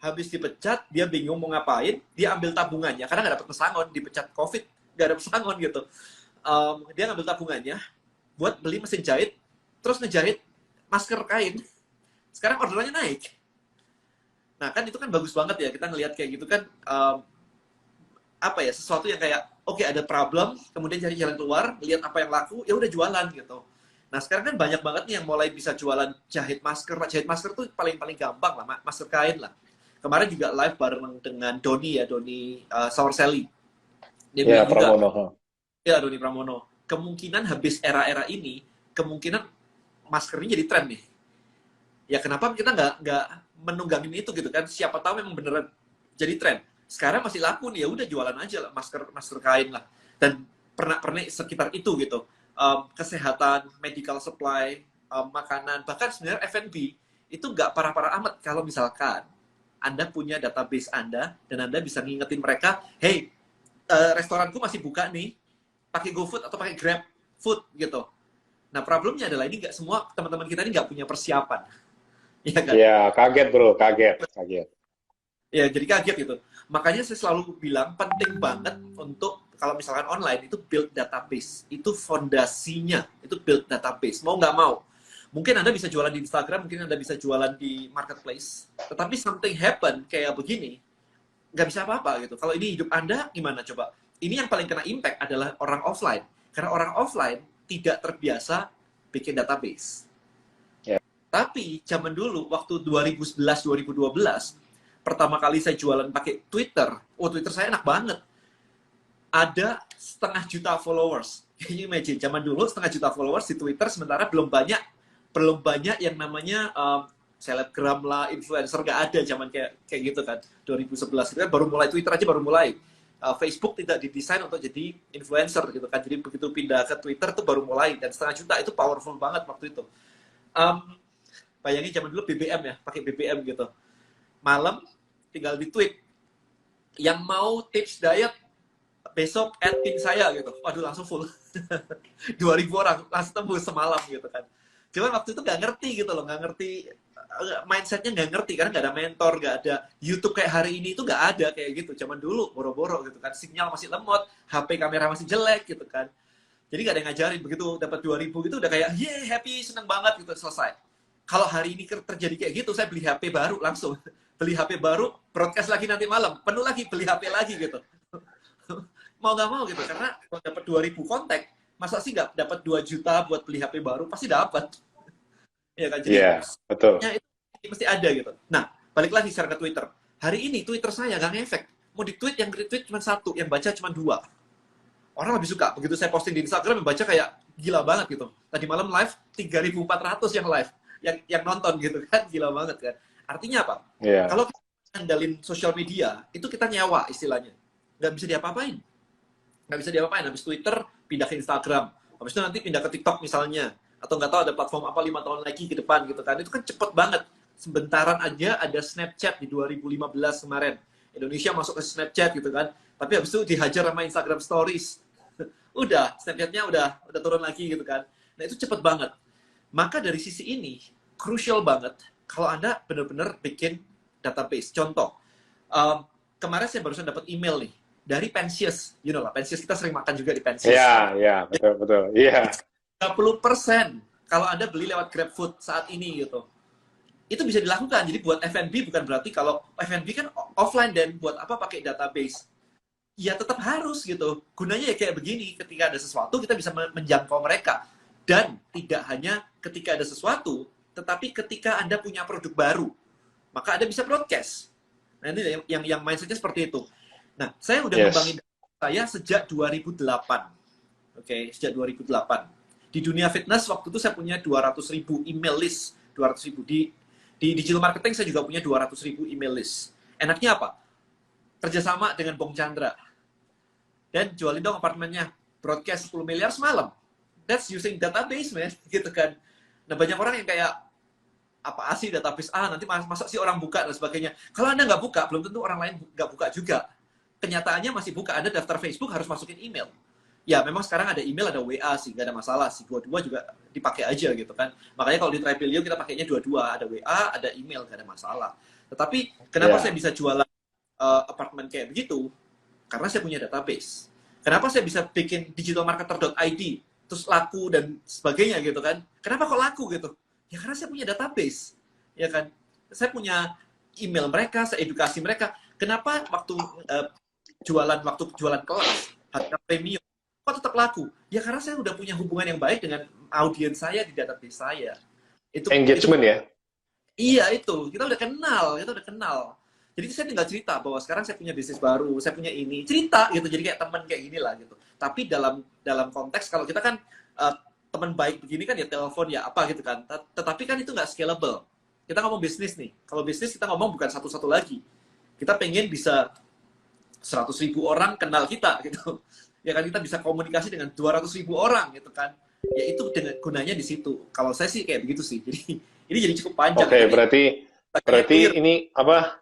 habis dipecat, dia bingung mau ngapain, dia ambil tabungannya, karena nggak dapat pesangon, dipecat COVID, nggak ada pesangon gitu. Dia ngambil tabungannya, buat beli mesin jahit, terus ngejahit masker kain. Sekarang orderannya naik. Nah kan itu kan bagus banget ya, kita ngelihat kayak gitu kan, apa ya, sesuatu yang kayak, oke, ada problem, kemudian cari jalan keluar, lihat apa yang laku, ya udah jualan gitu. Nah sekarang kan banyak banget nih yang mulai bisa jualan jahit masker. Jahit masker tuh paling gampang lah, masker kain lah. Kemarin juga live bareng dengan Doni ya, Doni Saurselli. Dia Ya, bilang juga, Pramono. ya Doni Pramono, kemungkinan habis era-era ini, kemungkinan masker ini jadi tren nih. Ya kenapa kita nggak menunggangin itu gitu kan? Siapa tahu memang beneran jadi tren. Sekarang masih laku nih, ya udah jualan aja lah masker kain lah. Dan pernah sekitar itu gitu. Kesehatan, medical supply, makanan, bahkan sebenarnya F&B itu nggak parah-parah amat kalau misalkan Anda punya database Anda dan Anda bisa ngingetin mereka, hey, restoranku masih buka nih, pakai GoFood atau pakai Grab Food gitu. Nah problemnya adalah ini nggak semua teman-teman kita ini nggak punya persiapan, ya kan? Ya, kaget bro, kaget. Ya, jadi kaget gitu. Makanya saya selalu bilang penting banget untuk kalau misalkan online itu build database. Itu fondasinya, itu build database. Mau nggak mau. Mungkin Anda bisa jualan di Instagram, mungkin Anda bisa jualan di marketplace. Tetapi something happen kayak begini, nggak bisa apa-apa gitu. Kalau ini hidup Anda, gimana coba? Ini yang paling kena impact adalah orang offline. Karena orang offline tidak terbiasa bikin database. Ya. Tapi zaman dulu, waktu 2011-2012, pertama kali saya jualan pakai Twitter, Twitter saya enak banget. Ada 500.000 followers. Can you imagine? Zaman dulu 500.000 followers di Twitter, sementara belum banyak yang namanya selebgram lah, influencer, nggak ada zaman kayak gitu kan. 2011 itu kan baru mulai, Twitter aja baru mulai. Facebook tidak didesain untuk jadi influencer gitu kan. Jadi begitu pindah ke Twitter itu baru mulai, dan 500.000 itu powerful banget waktu itu. Bayangin zaman dulu BBM ya, pakai BBM gitu. Malam tinggal di tweet, yang mau tips diet besok add pin saya gitu. Waduh, langsung full. 2.000 orang langsung tembus semalam gitu kan. Cuman waktu itu nggak ngerti gitu loh, nggak ngerti mindsetnya, nggak ngerti karena nggak ada mentor, nggak ada YouTube kayak hari ini, itu nggak ada kayak gitu. Zaman dulu boro-boro gitu kan, sinyal masih lemot, HP kamera masih jelek gitu kan. Jadi nggak ada yang ngajarin. Begitu dapat 2.000 gitu udah kayak happy, seneng banget gitu, selesai. Kalau hari ini terjadi kayak gitu, saya beli HP baru langsung. Beli HP baru, broadcast lagi nanti malam, penuh lagi, beli HP lagi gitu. Mau nggak mau gitu, karena kalau dapat 2.000 kontak, masa sih nggak dapat 2 juta buat beli HP baru, pasti dapat. Ya kan, jadi Iya, betul. ya, itu mesti ada gitu. Nah, balik lagi sekarang ke Twitter. Hari ini Twitter saya nggak ngefek. Mau di-tweet, yang retweet cuma 1, yang baca cuma 2. Orang lebih suka. Begitu saya posting di Instagram, yang baca kayak gila banget gitu. Tadi malam live, 3.400 yang live. Yang nonton gitu kan, gila banget kan. Artinya apa? Iya. Kalau kita handalin sosial media, itu kita nyawa istilahnya. Nggak bisa diapa-apain. Nggak bisa diapa-apain. Habis Twitter, pindah ke Instagram. Habis itu nanti pindah ke TikTok misalnya. Atau nggak tahu ada platform apa 5 tahun lagi ke depan gitu kan. Itu kan cepet banget. Sebentaran aja ada Snapchat di 2015 kemarin. Indonesia masuk ke Snapchat gitu kan. Tapi habis itu dihajar sama Instagram Stories. Udah, Snapchatnya udah turun lagi gitu kan. Nah itu cepet banget. Maka dari sisi ini, crucial banget kalau Anda benar-benar bikin database. Contoh, kemarin saya barusan dapat email nih dari Pensius. You know lah, Pensius, kita sering makan juga di Pensius. Iya, betul. Iya. 30% kalau Anda beli lewat GrabFood saat ini gitu. Itu bisa dilakukan. Jadi buat F&B bukan berarti kalau F&B kan offline, dan buat apa pakai database. Ya tetap harus gitu. Gunanya ya kayak begini, ketika ada sesuatu kita bisa menjangkau mereka. Dan tidak hanya ketika ada sesuatu, tetapi ketika Anda punya produk baru, maka Anda bisa broadcast. Nah ini yang mindsetnya seperti itu. Nah, saya udah ngembangin saya sejak 2008. Oke, sejak 2008. Di dunia fitness waktu itu saya punya 200.000 email list. 200.000 di digital marketing saya juga punya 200.000 email list. Enaknya apa? Kerjasama dengan Bong Chandra. Dan jualin dong apartemennya. Broadcast 10 miliar semalam. That's using database, man. Gitu kan. Nah, banyak orang yang kayak, apa sih database? Nanti masa sih orang buka dan sebagainya. Kalau Anda nggak buka, belum tentu orang lain nggak buka juga. Kenyataannya masih buka. Anda daftar Facebook harus masukin email. Ya, memang sekarang ada email, ada WA sih. Nggak ada masalah sih. Dua-dua juga dipakai aja gitu kan. Makanya kalau di Tripilio kita pakainya dua-dua. Ada WA, ada email. Nggak ada masalah. Tetapi kenapa Ya. saya bisa jualan apartemen kayak begitu? Karena saya punya database. Kenapa saya bisa bikin digitalmarketer.id terus laku dan sebagainya gitu kan? Kenapa kok laku gitu? Ya karena saya punya database, ya kan? Saya punya email mereka, saya edukasi mereka. Kenapa waktu jualan kelas harga premium kok tetap laku? Ya karena saya udah punya hubungan yang baik dengan audiens saya di database saya. Itu Engagement ya. Iya itu, kita udah kenal. Jadi saya tinggal cerita bahwa sekarang saya punya bisnis baru, saya punya ini, cerita gitu. Jadi kayak teman kayak gini lah gitu. Tapi dalam konteks kalau kita kan teman baik begini kan ya telepon ya apa gitu kan. Tetapi kan itu nggak scalable. Kita ngomong bisnis nih. Kalau bisnis kita ngomong bukan satu-satu lagi. Kita pengen bisa 100.000 orang kenal kita gitu. Ya kan kita bisa komunikasi dengan 200.000 orang gitu kan. Ya itu dengan gunanya di situ. Kalau saya sih kayak begitu sih. Jadi ini jadi cukup panjang. Oke, Tapi berarti clear. ini apa?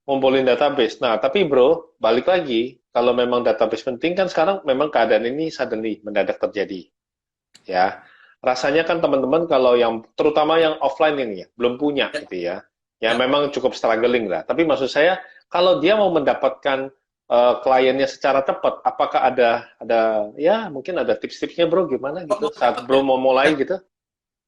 Ngumpulin database. Nah, tapi bro, balik lagi, kalau memang database penting kan sekarang memang keadaan ini suddenly mendadak terjadi. Ya, rasanya kan teman-teman kalau yang terutama yang offline ini ya, belum punya Ya, gitu ya. Ya ya. memang cukup struggling lah. Tapi maksud saya kalau dia mau mendapatkan kliennya secara cepat, apakah ada ya mungkin ada tips-tipsnya bro gimana Kok gitu mau saat cepat ya? bro mau mulai gitu?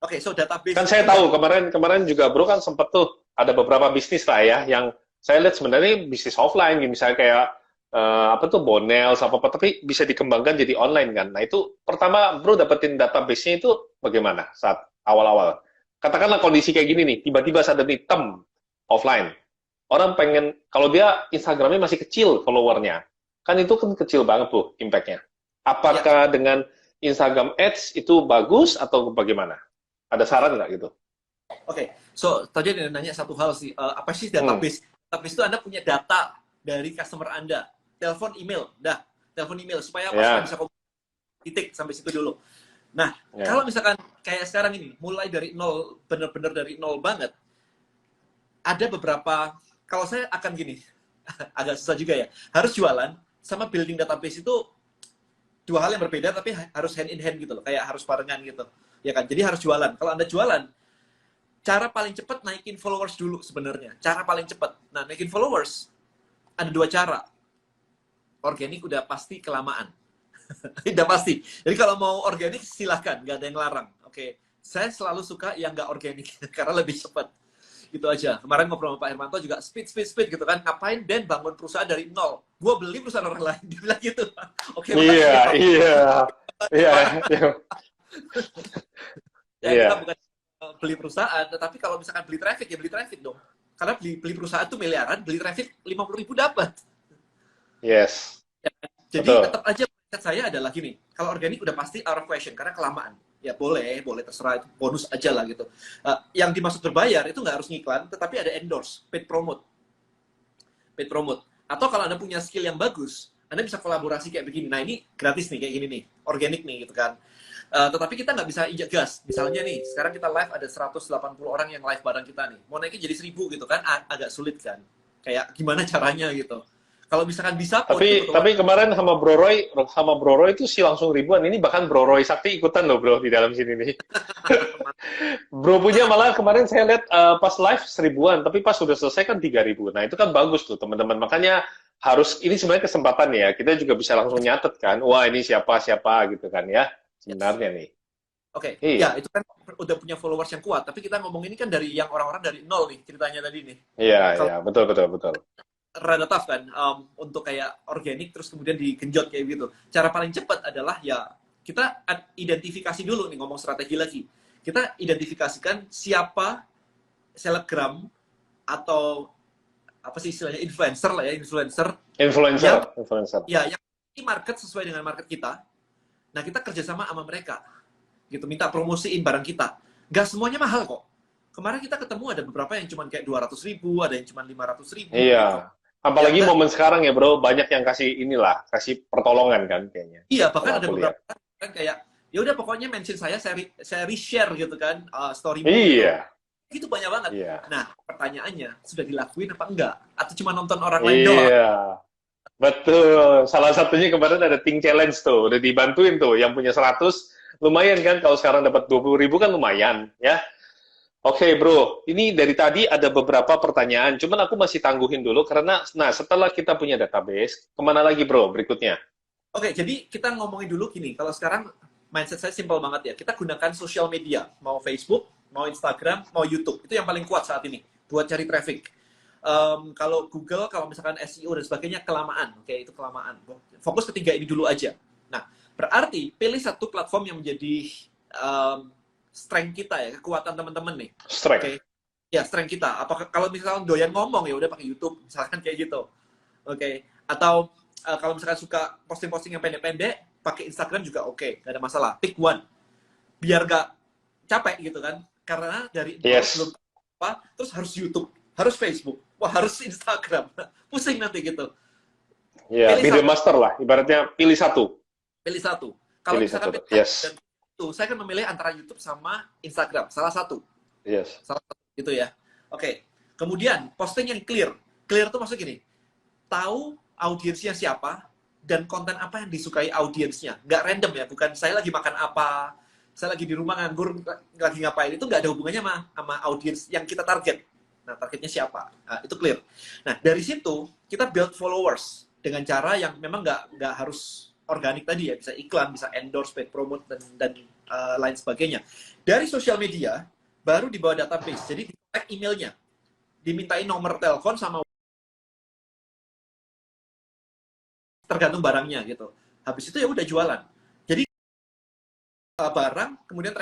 Oke, so database Kan itu saya ya. tahu kemarin juga bro kan sempet tuh ada beberapa bisnis lah ya yang saya lihat sebenarnya bisnis offline gitu, misalnya kayak apa tuh Bonels apa apa tapi bisa dikembangkan jadi online kan. Nah itu pertama bro dapetin database-nya itu bagaimana saat awal-awal? Katakanlah kondisi kayak gini nih, tiba-tiba ada nih tem offline. Orang pengen kalau dia Instagramnya masih kecil followernya, kan itu kan kecil banget tuh impact-nya. Ya, Apakah dengan Instagram Ads itu bagus atau bagaimana? Ada saran nggak gitu? oke. So, tadi ada nanya satu hal sih. Apa sih Hmm, database? Database itu Anda punya data dari customer Anda. Telepon, email. Dah, telepon, email. Supaya apa? Supaya ya, bisa titik sampai situ dulu. Nah, kalau ya. misalkan kayak sekarang ini, mulai dari nol, bener-bener dari nol banget, ada beberapa, kalau saya akan gini, agak susah juga ya. Harus jualan, sama building database itu dua hal yang berbeda, tapi harus hand in hand gitu loh. Kayak harus barengan gitu. Ya kan? Jadi harus jualan. Kalau Anda jualan, cara paling cepat naikin followers dulu sebenarnya. Cara paling cepat. Nah, naikin followers ada dua cara. Organik udah pasti kelamaan. Udah pasti. Jadi kalau mau organik silahkan, nggak ada yang larang. Oke, saya selalu suka yang nggak organik karena lebih cepat. Gitu aja. Kemarin ngobrol sama Pak Hermanto juga speed gitu kan. Ngapain Dan bangun perusahaan dari nol? Gua beli perusahaan orang lain. Dia bilang gitu. Oke, makasih Iya, ya Pak. iya, iya, iya, Ya kita iya. bukan beli perusahaan, tetapi kalau misalkan beli traffic ya beli traffic dong. Karena beli perusahaan tuh miliaran, beli traffic 50.000 dapat. Yes, Jadi betul. tetap aja mindset saya adalah gini, kalau organik udah pasti out of question karena kelamaan. Ya boleh terserah itu bonus aja lah gitu. Yang dimaksud berbayar itu nggak harus ngiklan, tetapi ada endorse, paid promote. Atau kalau Anda punya skill yang bagus, Anda bisa kolaborasi kayak begini. Nah ini gratis nih kayak gini nih, organik nih gitu kan. Tetapi kita nggak bisa injak gas. Misalnya nih, sekarang kita live ada 180 orang yang live bareng kita nih. Mau naikin jadi 1.000 gitu kan, agak sulit kan. Kayak gimana caranya gitu. Kalau misalkan bisa pun itu Tapi butuh tapi kemarin sama Bro Roy itu sih langsung ribuan. Ini bahkan Bro Roy Sakti ikutan loh bro di dalam sini nih. Bro punya malah kemarin saya lihat pas live 1.000-an, tapi pas sudah selesai kan 3.000. Nah itu kan bagus tuh teman-teman. Makanya harus ini sebenarnya kesempatan ya. Kita juga bisa langsung nyatet kan. Wah ini siapa siapa gitu kan ya. yes. Sebenarnya nih. Oke, ya Iya, itu kan udah punya followers yang kuat. Tapi kita ngomong ini kan dari yang orang-orang dari nol nih ceritanya tadi nih. iya, Kalau iya, betul, betul, betul. rada tough kan untuk kayak organik terus kemudian digenjot kayak gitu. Cara paling cepat adalah ya kita identifikasi dulu nih ngomong strategi lagi. Kita identifikasikan siapa selebgram atau apa sih istilahnya influencer lah ya, influencer Influencer, yang influencer. yang ini market sesuai dengan market kita. Nah, kita kerjasama sama mereka. Gitu, minta promosiin barang kita. Gak semuanya mahal kok. Kemarin kita ketemu ada beberapa yang cuma kayak 200.000, ada yang cuma 500.000 gitu. Iya. Apalagi Dan momen sekarang ya bro, banyak yang kasih inilah, kasih pertolongan kan kayaknya. iya, Kalau bahkan ada aku lihat. beberapa kan kayak ya udah pokoknya mention saya share gitu kan storymu gitu. Iya, Itu banyak banget. iya, Nah, pertanyaannya sudah dilakuin apa enggak? Atau cuma nonton orang lain doang? iya. Betul. Salah satunya kemarin ada Think Challenge tuh, udah dibantuin tuh. Yang punya 100, lumayan kan kalau sekarang dapat 20.000 kan lumayan ya. Oke, bro. Ini dari tadi ada beberapa pertanyaan, cuman aku masih tangguhin dulu karena, nah, setelah kita punya database, kemana lagi, bro, berikutnya? Oke, jadi kita ngomongin dulu gini. Kalau sekarang mindset saya simpel banget ya. Kita gunakan sosial media, mau Facebook, mau Instagram, mau YouTube. Itu yang paling kuat saat ini buat cari traffic. Kalau Google, kalau misalkan SEO dan sebagainya kelamaan. Oke, itu kelamaan. Fokus ketiga ini dulu aja. Nah, berarti pilih satu platform yang menjadi strength kita ya, kekuatan teman-teman nih. Oke, Strike. ya strength kita. Apakah kalau misalkan doyan ngomong ya udah pakai YouTube, misalkan kayak gitu. Oke, atau kalau misalkan suka posting-posting yang pendek-pendek, pakai Instagram juga oke, gak ada masalah. Pick one, biar gak capek gitu kan. Karena dari nol Yes. belum apa, terus harus YouTube, harus Facebook, wah harus Instagram, pusing nanti gitu. Ya, Pilih be the satu, master lah. Ibaratnya pilih satu. pilih satu. Kalau Pilih misalkan satu. pilih satu dan Yes. itu, saya akan memilih antara YouTube sama Instagram, salah satu, Yes. gitu ya. Oke, kemudian posting yang clear. Clear itu maksudnya gini, tahu audiensnya siapa dan konten apa yang disukai audiensnya. Nggak random ya, bukan saya lagi makan apa, saya lagi di rumah nganggur, lagi ngapain. Itu nggak ada hubungannya sama audiens yang kita target. Nah, targetnya siapa? Nah, itu clear. Nah, dari situ kita build followers dengan cara yang memang nggak harus organik tadi ya, bisa iklan, bisa endorse, paid promote, dan lain sebagainya. Dari sosial media, baru dibawa database. Jadi, di-tag emailnya, dimintain nomor telepon sama tergantung barangnya gitu. Habis itu ya udah jualan. Jadi barang, kemudian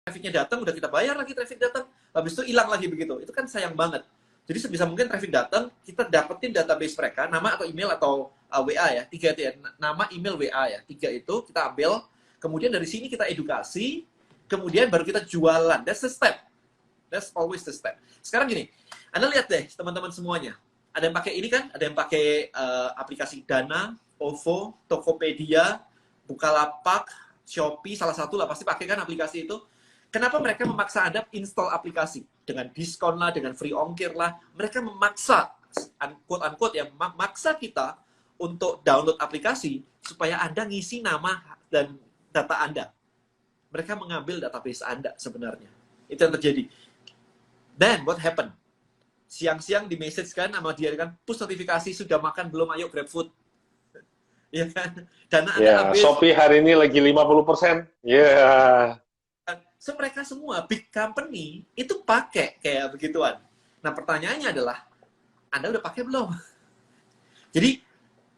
trafficnya datang, udah kita bayar lagi traffic datang, habis itu hilang lagi begitu. Itu kan sayang banget. Jadi sebisa mungkin traffic datang, kita dapetin database mereka, nama atau email atau WA ya, tiga itu ya, nama, email, WA ya, tiga itu kita ambil, kemudian dari sini kita edukasi, kemudian baru kita jualan. That's the step. That's always the step. Sekarang gini, Anda lihat deh teman-teman semuanya. Ada yang pakai ini kan, ada yang pakai aplikasi Dana, OVO, Tokopedia, Bukalapak, Shopee, salah satu lah pasti pakai kan aplikasi itu. Kenapa mereka memaksa Anda install aplikasi? Dengan diskon lah, dengan free ongkir lah. Mereka memaksa, quote-unquote ya, memaksa kita untuk download aplikasi supaya Anda ngisi nama dan data Anda. Mereka mengambil database Anda sebenarnya. Itu yang terjadi. Then, what happened? Siang-siang di message kan sama dia kan, push notifikasi, sudah makan belum, ayo grab food. Ya kan? Dana Anda Ya, habis. Shopee hari ini lagi 50%. Ya. So, mereka semua, big company, itu pakai kayak begituan. Nah, pertanyaannya adalah, Anda udah pakai belum? Jadi,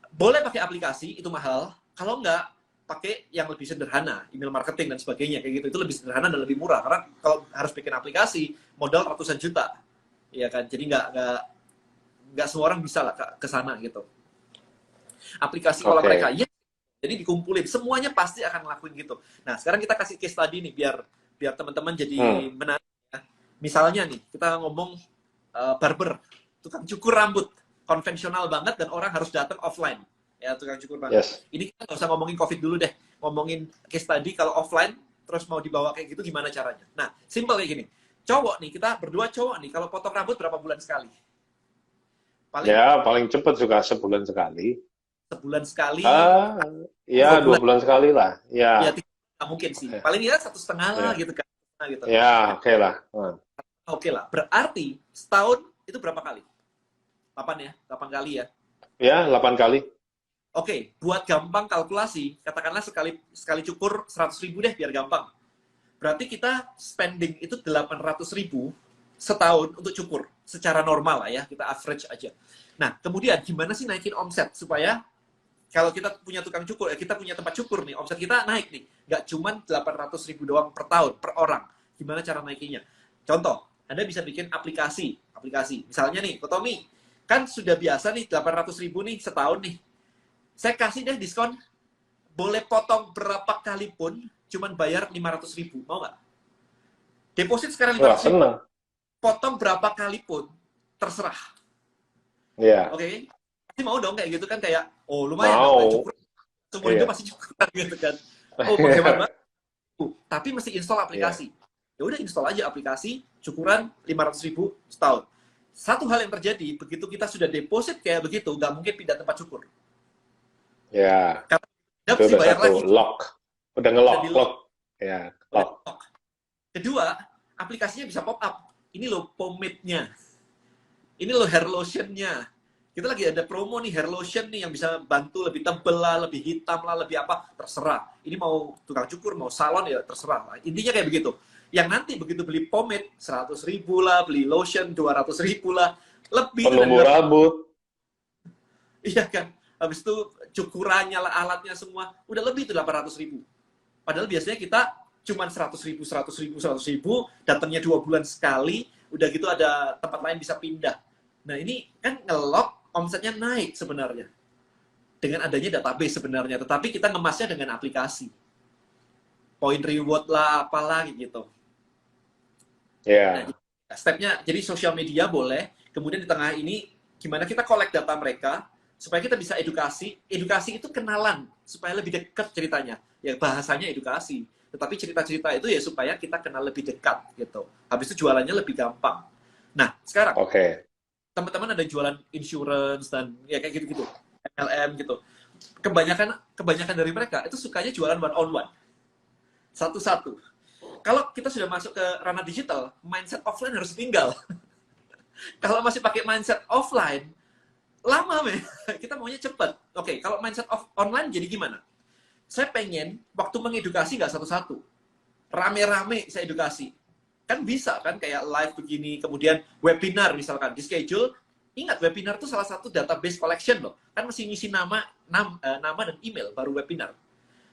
boleh pakai aplikasi, itu mahal. Kalau enggak, pakai yang lebih sederhana, email marketing dan sebagainya, kayak gitu. Itu lebih sederhana dan lebih murah. Karena kalau harus bikin aplikasi, modal ratusan juta. Ya kan? Jadi nggak semua orang bisa lah ke sana gitu. Aplikasi kalau mereka, Oke. ya, jadi dikumpulin. Semuanya pasti akan ngelakuin gitu. Nah, sekarang kita kasih case tadi nih, biar teman-teman jadi Hmm. menarik. Ya. Misalnya nih, kita ngomong barber, tukang cukur rambut, konvensional banget dan orang harus datang offline. Ya, tukang cukur banget. Yes. Ini kita nggak usah ngomongin COVID dulu deh. Ngomongin case tadi, kalau offline, terus mau dibawa kayak gitu, gimana caranya? Nah, simple kayak gini. Cowok nih, kita berdua cowok nih, kalau potong rambut berapa bulan sekali? Paling Ya, paling cepat juga sebulan sekali. sebulan sekali, Ah, dua ya 2 bulan. bulan sekali lah. Ya, Ya. tidak mungkin sih. Paling ya 1,5 lah Ya. gitu kan. Nah, gitu. Ya, oke lah. Oke lah. Berarti setahun itu berapa kali? 8 ya? 8 kali ya? Ya, 8 kali. Oke, buat gampang kalkulasi, katakanlah sekali cukur 100.000 deh biar gampang. Berarti kita spending itu 800.000 setahun untuk cukur. Secara normal lah ya, kita average aja. Nah, kemudian gimana sih naikin omset supaya kalau kita punya tukang cukur, kita punya tempat cukur nih, omset kita naik nih. Nggak cuma 800.000 doang per tahun, per orang. Gimana cara naikinnya? Contoh, Anda bisa bikin aplikasi. Misalnya nih, Kotomi, kan sudah biasa nih 800.000 nih setahun nih. Saya kasih deh diskon, boleh potong berapa kali pun, cuman bayar 500.000. Mau nggak? Deposit sekarang Wah, 500.000, seneng. potong berapa kali pun, terserah. Ya, Oke? Pasti mau dong kayak gitu kan, kayak, oh lumayan dong, kayak mau. cukur, seumur hidup Iya. masih cukur gitu kan. Oh, menghemat banget. Tapi mesti install Iya. aplikasi. Ya udah install aja aplikasi, cukuran 500.000 setahun. Satu hal yang terjadi, begitu kita sudah deposit kayak begitu, nggak mungkin pindah tempat cukur. Ya, Karena dia itu mesti udah bayar satu. lagi. Lock. Udah Udah nge-lock. di Lock. lock. Ya, Udah lock. di lock. Kedua, aplikasinya bisa pop up. Ini loh pomade-nya. Ini loh hair lotion-nya. Kita lagi ada promo nih, hair lotion nih yang bisa bantu lebih tebel lah, lebih hitam lah, lebih apa, terserah. Ini mau tukang cukur, mau salon ya terserah. Intinya kayak begitu. Yang nanti begitu beli pomade 100.000 lah, beli lotion 200.000 lah, lebih Penumbuh rambut. iya kan. Habis itu cukurannya lah, alatnya semua, udah lebih tuh 800.000. Padahal biasanya kita cuman 100.000, 100.000, 100.000, datangnya 2 bulan sekali, udah gitu ada tempat lain bisa pindah. Nah ini kan ngelok, omsetnya naik sebenarnya. Dengan adanya database sebenarnya, tetapi kita ngemasnya dengan aplikasi. Point reward lah, apalah gitu. Ya. Nah, stepnya, jadi sosial media boleh, kemudian di tengah ini, gimana kita collect data mereka, supaya kita bisa edukasi. Edukasi itu kenalan, supaya lebih dekat ceritanya. Ya bahasanya edukasi. Tetapi cerita-cerita itu ya supaya kita kenal lebih dekat gitu. Habis itu jualannya lebih gampang. Nah, sekarang teman-teman ada jualan insurance dan ya kayak gitu-gitu, MLM gitu. Kebanyakan dari mereka itu sukanya jualan one on one, satu-satu. Kalau kita sudah masuk ke ranah digital, mindset offline harus tinggal. Kalau masih pakai mindset offline, lama men. Kita maunya cepat. Oke, kalau mindset online jadi gimana? Saya pengen waktu mengedukasi nggak satu-satu, rame-rame saya edukasi. Kan bisa kan kayak live begini, kemudian webinar misalkan di schedule. Ingat webinar itu salah satu database collection loh. Kan mesti ngisi nama dan email baru webinar.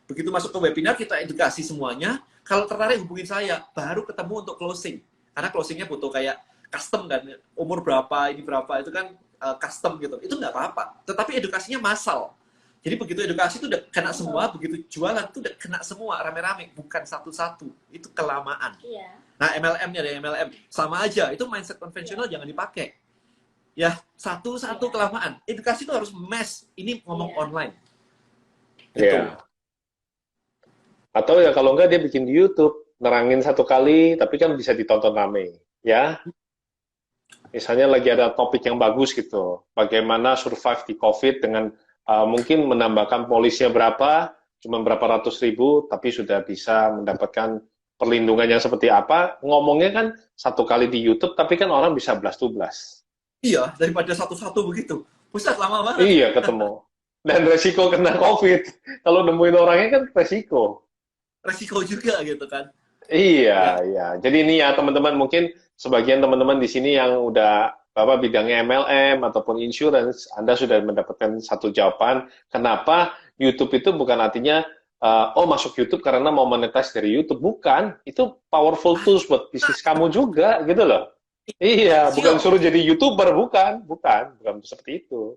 Begitu masuk ke webinar kita edukasi semuanya. Kalau tertarik hubungin saya, baru ketemu untuk closing. Karena closingnya butuh kayak custom kan, umur berapa, ini berapa, itu kan custom gitu. Itu nggak apa-apa. Tetapi edukasinya massal. Jadi begitu edukasi itu udah kena semua, begitu jualan itu udah kena semua rame-rame, bukan satu-satu. Itu kelamaan. Iya. Nah, MLM-nya ada MLM. Sama aja, itu mindset konvensional jangan dipakai. Ya, satu-satu kelamaan. Edukasi itu harus mass. Ini ngomong online. Gitu. Iya. Atau ya kalau enggak dia bikin di YouTube, nerangin satu kali, tapi kan bisa ditonton rame. Ya, misalnya lagi ada topik yang bagus gitu, bagaimana survive di COVID dengan mungkin menambahkan polisnya berapa, cuma berapa ratus ribu, tapi sudah bisa mendapatkan perlindungan yang seperti apa. Ngomongnya kan satu kali di YouTube, tapi kan orang bisa blast-to-blast. Iya, daripada satu-satu begitu. Pusat lama banget. Iya, ketemu. Dan resiko kena COVID. Kalau nemuin orangnya kan resiko. Resiko juga gitu kan. Iya, iya. Jadi ini ya teman-teman, mungkin sebagian teman-teman di sini yang udah bidangnya MLM ataupun insurance, Anda sudah mendapatkan satu jawaban kenapa YouTube itu bukan artinya oh masuk YouTube karena mau monetize dari YouTube, bukan. Itu powerful tools buat bisnis kamu juga gitu loh. Iya, bukan suruh jadi YouTuber, bukan seperti itu.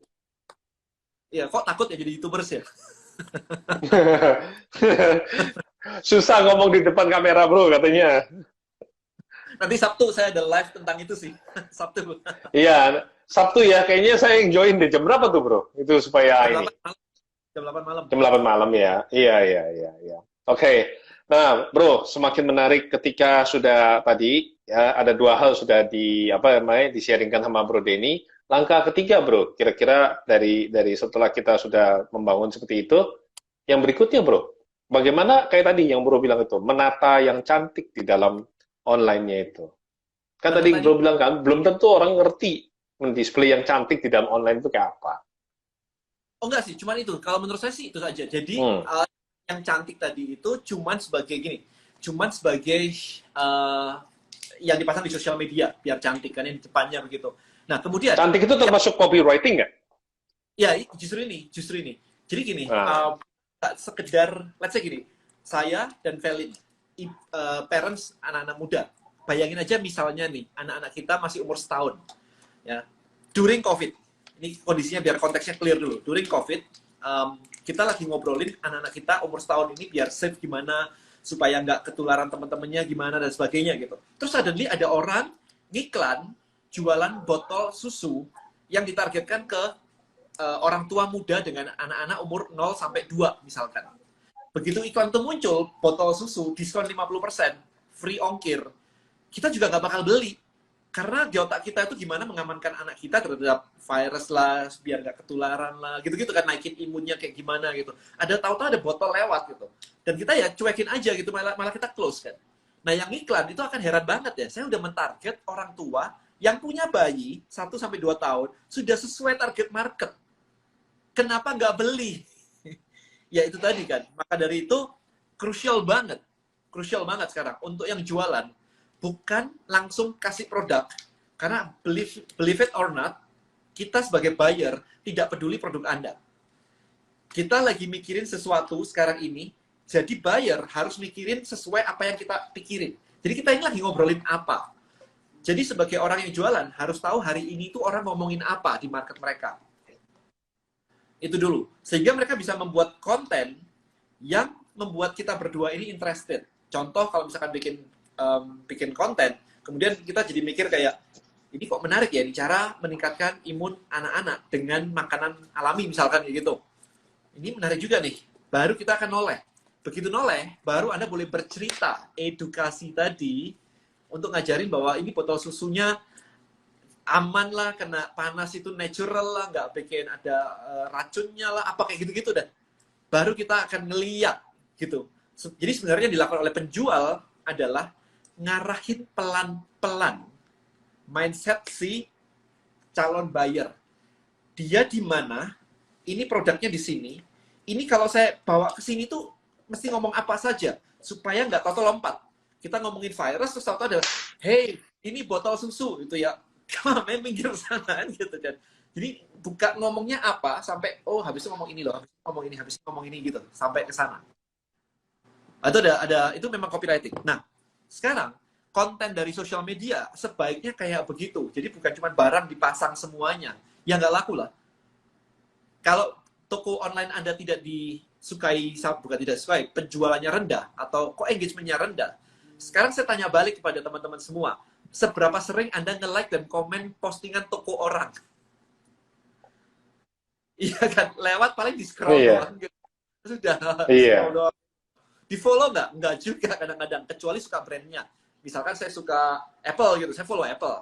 Iya, kok takut ya jadi YouTubers ya? Susah ngomong di depan kamera, bro, katanya. Nanti Sabtu saya ada live tentang itu sih. Sabtu. Iya, Sabtu ya. Kayaknya saya yang join deh. Jam berapa tuh, bro? Itu supaya jam ini. 8 malam. Jam 8 malam. Jam 8 malam ya. Iya. Oke. Nah, bro, semakin menarik ketika sudah tadi ya ada dua hal sudah di-sharingkan sama Bro Denny. Langkah ketiga, bro, kira-kira dari setelah kita sudah membangun seperti itu, yang berikutnya, bro, bagaimana kayak tadi yang bro bilang itu, menata yang cantik di dalam online-nya itu. Kan tadi bro bilang kan, belum tentu orang ngerti mendisplay yang cantik di dalam online itu kayak apa. Oh enggak sih, cuman itu. Kalau menurut saya sih itu saja. Jadi yang cantik tadi itu cuman sebagai gini, cuman sebagai yang dipasang di sosial media biar cantik kan yang di depannya begitu. Nah, kemudian cantik itu termasuk copywriting nggak? Ya, justru ini. Jadi gini, sekedar, let's say gini, saya dan Felin, parents anak-anak muda, bayangin aja misalnya nih, anak-anak kita masih umur setahun, ya, during COVID, ini kondisinya biar konteksnya clear dulu, during COVID, kita lagi ngobrolin anak-anak kita umur setahun ini biar safe gimana, supaya nggak ketularan teman-temannya gimana, dan sebagainya gitu. Terus suddenly ada orang ngiklan, jualan botol susu yang ditargetkan ke orang tua muda dengan anak-anak umur 0 sampai 2 misalkan. Begitu iklan itu muncul, botol susu diskon 50%, free ongkir, kita juga nggak bakal beli. Karena di otak kita itu gimana mengamankan anak kita terhadap virus lah, biar nggak ketularan lah, gitu-gitu kan, naikin imunnya kayak gimana gitu. Ada tahu-tahu ada botol lewat gitu. Dan kita ya cuekin aja gitu, malah kita close kan. Nah, yang iklan itu akan heran banget ya. Saya udah mentarget orang tua yang punya bayi 1 sampai 2 tahun, sudah sesuai target market. Kenapa nggak beli? Ya itu tadi kan. Maka dari itu, krusial banget. Krusial banget sekarang. Untuk yang jualan, bukan langsung kasih produk. Karena believe it or not, kita sebagai buyer tidak peduli produk Anda. Kita lagi mikirin sesuatu sekarang ini, jadi buyer harus mikirin sesuai apa yang kita pikirin. Jadi kita ini lagi ngobrolin apa. Jadi sebagai orang yang jualan, harus tahu hari ini tuh orang ngomongin apa di market mereka. Itu dulu. Sehingga mereka bisa membuat konten yang membuat kita berdua ini interested. Contoh kalau misalkan bikin konten, kemudian kita jadi mikir kayak, ini kok menarik ya, ini cara meningkatkan imun anak-anak dengan makanan alami misalkan gitu. Ini menarik juga nih. Baru kita akan noleh. Begitu noleh, baru Anda boleh bercerita edukasi tadi untuk ngajarin bahwa ini botol susunya aman lah, kena panas itu natural lah, nggak bikin ada racunnya lah, apa kayak gitu-gitu dan baru kita akan ngeliat gitu. Jadi sebenarnya yang dilakukan oleh penjual adalah ngarahin pelan-pelan mindset si calon buyer. Dia di mana, ini produknya di sini, ini kalau saya bawa ke sini tuh mesti ngomong apa saja supaya nggak tahu lompat. Kita ngomongin virus terus tahu ada, hey ini botol susu gitu ya, main minggir sana gitu kan. Jadi buka ngomongnya apa sampai oh habis itu ngomong ini loh, habis itu ngomong ini gitu sampai ke sana. Itu ada itu memang copywriting. Nah sekarang konten dari sosial media sebaiknya kayak begitu. Jadi bukan cuma barang dipasang semuanya, ya nggak laku lah. Kalau toko online Anda tidak disukai, bukan tidak sukai, penjualannya rendah, atau kok engagementnya rendah, sekarang saya tanya balik kepada teman-teman semua, seberapa sering Anda nge-like dan komen postingan toko orang? Iya kan, lewat paling di-scroll doang gitu. Sudah, di-scroll doang. Di-follow nggak? Nggak juga kadang-kadang, kecuali suka brandnya. Misalkan saya suka Apple gitu, saya follow Apple.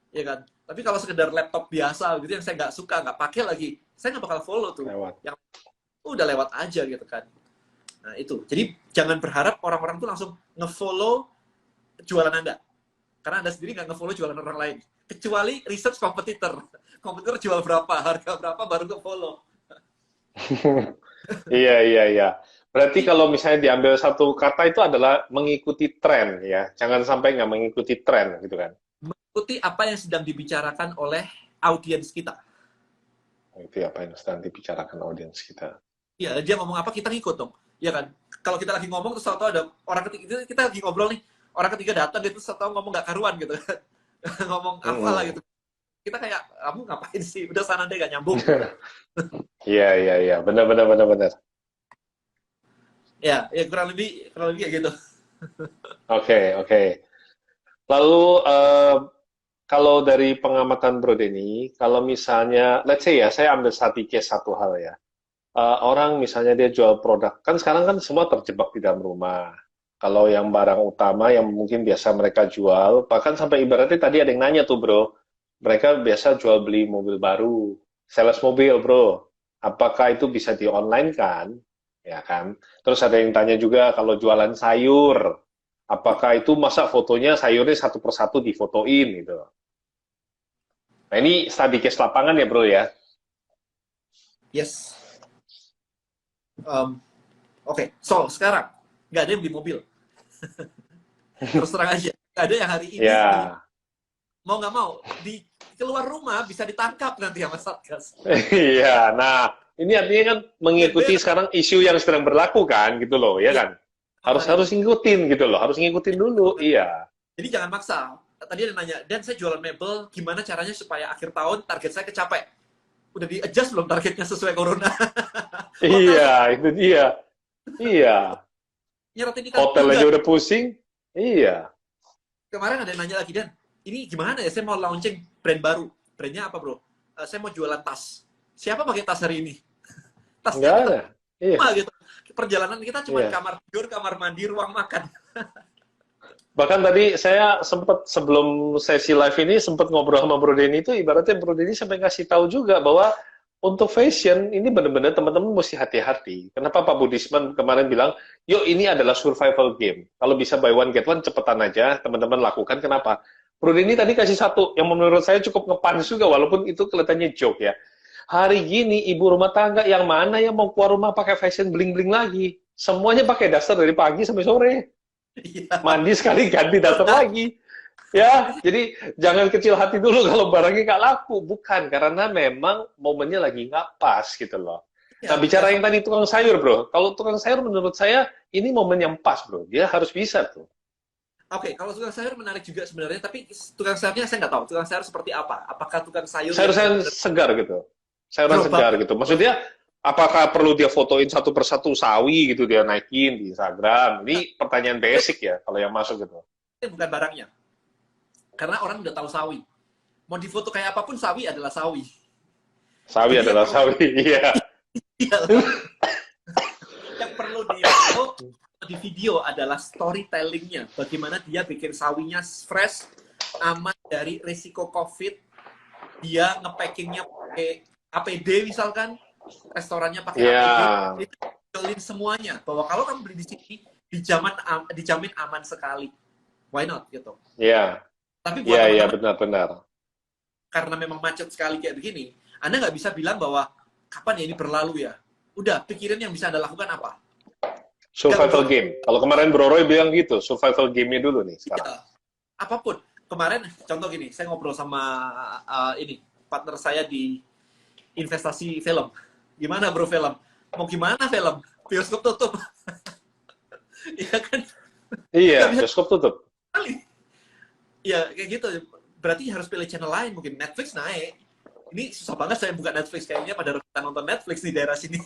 Ya kan? Tapi kalau sekedar laptop biasa gitu yang saya nggak suka, nggak pakai lagi, saya nggak bakal follow tuh. Yang udah lewat aja gitu kan. Nah itu. Jadi jangan berharap orang-orang tuh langsung nge-follow jualan Anda. Karena Anda sendiri nggak nge-follow jualan orang lain. Kecuali research kompetitor. Kompetitor jual berapa, harga berapa, baru nge-follow. Iya. Berarti kalau misalnya diambil satu kata itu adalah mengikuti tren ya. Jangan sampai nggak mengikuti tren gitu kan. Mengikuti apa yang sedang dibicarakan oleh audiens kita. Itu apa yang sedang dibicarakan audiens kita. Iya, dia ngomong apa kita ngikut dong. Iya kan? Kalau kita lagi ngomong terus tahu ada orang ketiga, kita lagi ngobrol nih, orang ketiga datang gitu tahu ngomong nggak karuan gitu. Ngomong apa lah gitu. Kita kayak kamu ngapain sih? Udah sana deh gak nyambung. Iya. Benar. Ya kurang lebih kayak gitu. Oke. Lalu kalau dari pengamatan Bro Denny, kalau misalnya, let's say ya, saya ambil satu hal ya. Orang misalnya dia jual produk, kan sekarang kan semua terjebak di dalam rumah. Kalau yang barang utama yang mungkin biasa mereka jual, bahkan sampai ibaratnya tadi ada yang nanya tuh Bro, mereka biasa jual beli mobil baru, sales mobil Bro, apakah itu bisa di online kan? Ya kan? Terus ada yang tanya juga kalau jualan sayur, apakah itu masa fotonya sayurnya satu persatu difotoin gitu. Nah ini study case lapangan ya Bro ya? Yes. Oke. So sekarang nggak ada yang beli mobil. Terus terang aja, nggak ada yang hari ini mau nggak mau di keluar rumah bisa ditangkap nanti sama Satgas. Iya, nah ini artinya kan mengikuti sekarang isu yang sedang berlaku kan gitu loh, ya kan? Harus ngikutin gitu loh, harus ngikutin dulu, iya. Jadi jangan maksa. Tadi ada nanya, dan saya jualan mebel, gimana caranya supaya akhir tahun target saya kecapai? Udah di-adjust belum targetnya sesuai corona? Iya, itu dia. Iya. Hotel aja udah pusing. Iya. Kemarin ada yang nanya lagi, Dan, ini gimana ya? Saya mau launching brand baru. Brandnya apa, Bro? Saya mau jualan tas. Siapa pakai tas hari ini? Tasnya kita cuma gitu. Perjalanan kita cuma kamar tidur, kamar mandi, ruang makan. Bahkan tadi saya sempat sebelum sesi live ini sempat ngobrol sama Bro Denny itu ibaratnya Bro Denny sampai ngasih tahu juga bahwa untuk fashion ini benar-benar teman-teman mesti hati-hati. Kenapa Pak Budisman kemarin bilang, yuk ini adalah survival game. Kalau bisa buy one get one cepetan aja teman-teman lakukan. Kenapa? Bro ini tadi kasih satu yang menurut saya cukup ngepunch juga walaupun itu kelihatannya joke ya. Hari gini ibu rumah tangga yang mana yang mau keluar rumah pakai fashion bling-bling lagi? Semuanya pakai daster dari pagi sampai sore. Iya. Mandi sekali ganti daster lagi. Ya, jadi jangan kecil hati dulu kalau barangnya nggak laku. Bukan, karena memang momennya lagi nggak pas gitu loh. Ya, Nah, bicara yang tadi tukang sayur, bro. Kalau tukang sayur menurut saya, ini momen yang pas, bro. Dia harus bisa tuh. Oke, kalau tukang sayur menarik juga sebenarnya, tapi tukang sayurnya saya nggak tahu. Tukang sayur seperti apa? Apakah tukang sayur yang Sayur-sayur segar gitu. Sayuran gerobak? segar gitu. Maksudnya, apakah perlu dia fotoin satu persatu sawi gitu, dia naikin di Instagram? Ini pertanyaan basic ya, kalau yang masuk gitu. Bukan barangnya. Karena orang udah tahu sawi. Mau difoto kayak apapun, sawi adalah sawi. Sawi Jadi adalah sawi, iya. yang perlu difoto di video adalah storytellingnya. Bagaimana dia bikin sawinya fresh, aman dari risiko COVID. Dia ngepackingnya pakai APD misalkan, restorannya pakai APD. Itu dijamin semuanya. Bahwa kalau kamu beli di sini, dijamin aman sekali. Why not gitu? Iya. Tapi buat Iya, teman-teman, benar-benar. karena memang macet sekali kayak begini, Anda nggak bisa bilang bahwa kapan ya ini berlalu ya. Udah, pikirin yang bisa Anda lakukan apa. Survival game. Kalau kemarin Bro Roy bilang gitu, survival game-nya dulu nih sekarang. Ya, apapun. Kemarin, contoh gini, saya ngobrol sama ini partner saya di investasi film. Gimana bro film? Mau gimana film? Bioskop tutup. Iya kan? Iya, Nggak bisa bioskop tutup. sekali. Ya kayak gitu. Berarti harus pilih channel lain. Mungkin Netflix naik. Ini susah banget saya buka Netflix. Kayaknya pada kita nonton Netflix di daerah sini.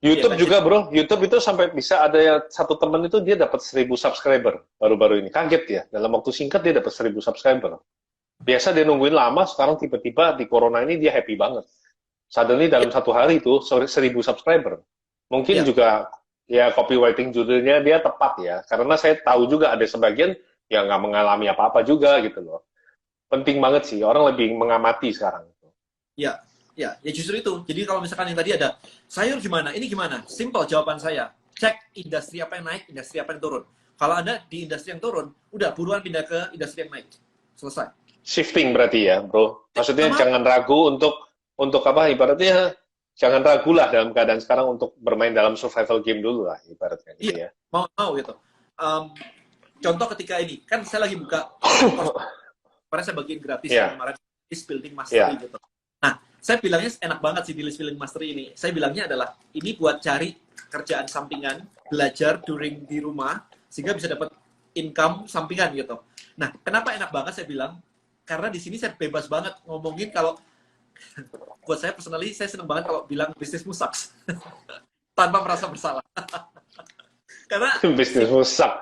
YouTube Iya kan? juga bro, YouTube itu sampai bisa ada ya, satu temen itu dia dapat 1.000 subscriber baru-baru ini. Kaget ya, dalam waktu singkat dia dapat 1.000 subscriber. Biasa dia nungguin lama, sekarang tiba-tiba di corona ini dia happy banget. Suddenly dalam satu hari itu 1.000 subscriber. Mungkin Ya. juga ya copywriting judulnya dia tepat ya, karena saya tahu juga ada sebagian yang nggak mengalami apa-apa juga gitu loh. Penting banget sih, orang lebih mengamati sekarang. Ya, ya justru itu. Jadi kalau misalkan yang tadi ada sayur gimana, ini gimana? Simple jawaban saya. Cek industri apa yang naik, industri apa yang turun. Kalau Anda di industri yang turun, udah buruan pindah ke industri yang naik. Selesai. Shifting berarti ya, bro. Maksudnya Sama, jangan ragu untuk apa? Ibaratnya jangan ragu lah dalam keadaan sekarang untuk bermain dalam survival game dulu lah, ibaratnya gitu iya, ya. mau gitu. Contoh ketika ini, kan saya lagi buka, kemarin saya bagiin gratis Iya. kemarin list building mastery Iya. gitu. Nah, saya bilangnya enak banget sih di list building mastery ini. Saya bilangnya adalah ini buat cari kerjaan sampingan, belajar during di rumah sehingga bisa dapat income sampingan gitu. Nah, kenapa enak banget saya bilang? Karena di sini saya bebas banget ngomongin kalau buat saya personally saya seneng banget kalau bilang bisnismu sucks tanpa merasa bersalah. Karena Bisnis rusak.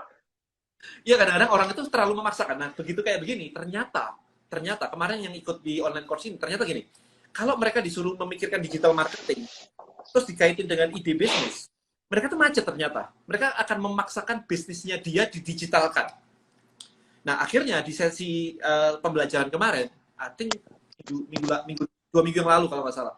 ya kadang-kadang orang itu terlalu memaksakan. Nah, begitu kayak begini, ternyata kemarin yang ikut di online course ini, ternyata gini, kalau mereka disuruh memikirkan digital marketing, terus dikaitin dengan ide bisnis, mereka tuh macet ternyata. Mereka akan memaksakan bisnisnya dia didigitalkan. Nah, akhirnya di sesi pembelajaran kemarin, I think dua minggu yang lalu kalau nggak salah,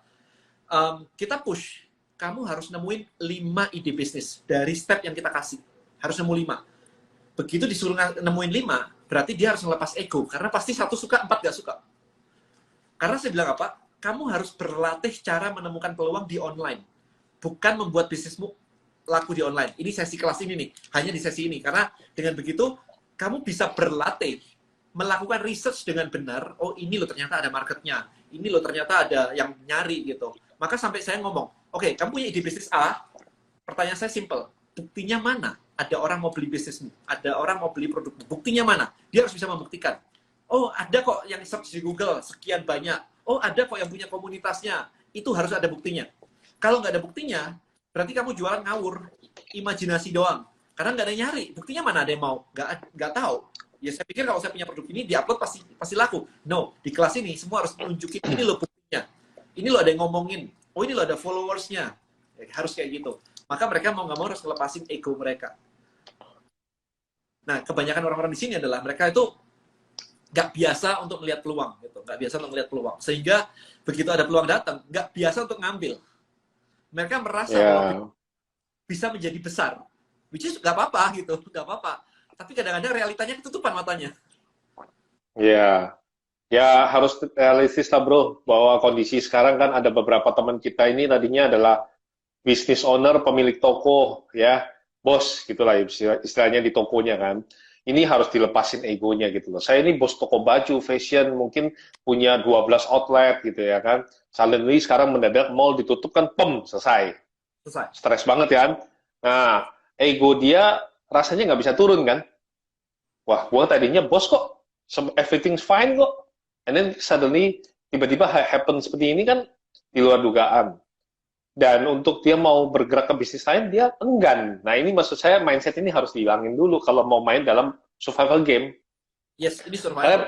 kita push, kamu harus nemuin 5 ide bisnis dari step yang kita kasih. Harus nemu 5. Begitu disuruh nemuin 5, berarti dia harus ngelepas ego. Karena pasti 1 suka, 4 gak suka. Karena saya bilang apa? Kamu harus berlatih cara menemukan peluang di online. Bukan membuat bisnismu laku di online. Ini sesi kelas ini nih. Hanya di sesi ini. Karena dengan begitu, kamu bisa berlatih. Melakukan research dengan benar. Oh, ini loh ternyata ada marketnya. Ini loh ternyata ada yang nyari gitu. Maka sampai saya ngomong, oke, kamu punya ide bisnis A. Pertanyaan saya simple. Buktinya mana? Ada orang mau beli bisnismu. Ada orang mau beli produkmu. Buktinya mana? Dia harus bisa membuktikan. Oh, ada kok yang search di Google sekian banyak. Oh, ada kok yang punya komunitasnya. Itu harus ada buktinya. Kalau nggak ada buktinya, berarti kamu jualan ngawur. Imajinasi doang. Karena nggak ada yang nyari. Buktinya mana ada yang mau? Nggak tahu. Ya saya pikir kalau saya punya produk ini, diupload pasti laku. No, di kelas ini semua harus nunjukin ini loh buktinya. Ini loh ada yang ngomongin. Oh, ini loh ada followersnya. Harus kayak gitu. Maka mereka mau nggak mau harus ngelepasin ego mereka. Nah, kebanyakan orang-orang di sini adalah mereka itu nggak biasa untuk melihat peluang gitu, nggak biasa untuk melihat peluang, sehingga begitu ada peluang datang nggak biasa untuk ngambil. Mereka merasa bahwa Ya, bisa menjadi besar, which is nggak apa-apa gitu, nggak apa-apa, tapi kadang-kadang realitanya ketutupan matanya. ya. Ya harus realistis lah bro, bahwa kondisi sekarang kan ada beberapa teman kita ini tadinya adalah business owner, pemilik toko, ya, bos gitulah istilahnya di tokonya kan. Ini harus dilepasin egonya gitu loh. Saya ini bos toko baju, fashion, mungkin punya 12 outlet gitu ya kan. Suddenly sekarang mendadak mall ditutup kan, selesai. Selesai. Stres banget kan. Nah, ego dia rasanya nggak bisa turun kan. Wah, gua tadinya bos kok, everything's fine kok. And then suddenly, tiba-tiba happen seperti ini kan di luar dugaan. Dan untuk dia mau bergerak ke bisnis lain, dia enggan. Nah, ini maksud saya mindset ini harus dihilangin dulu kalau mau main dalam survival game. Yes, ini survival. Karena,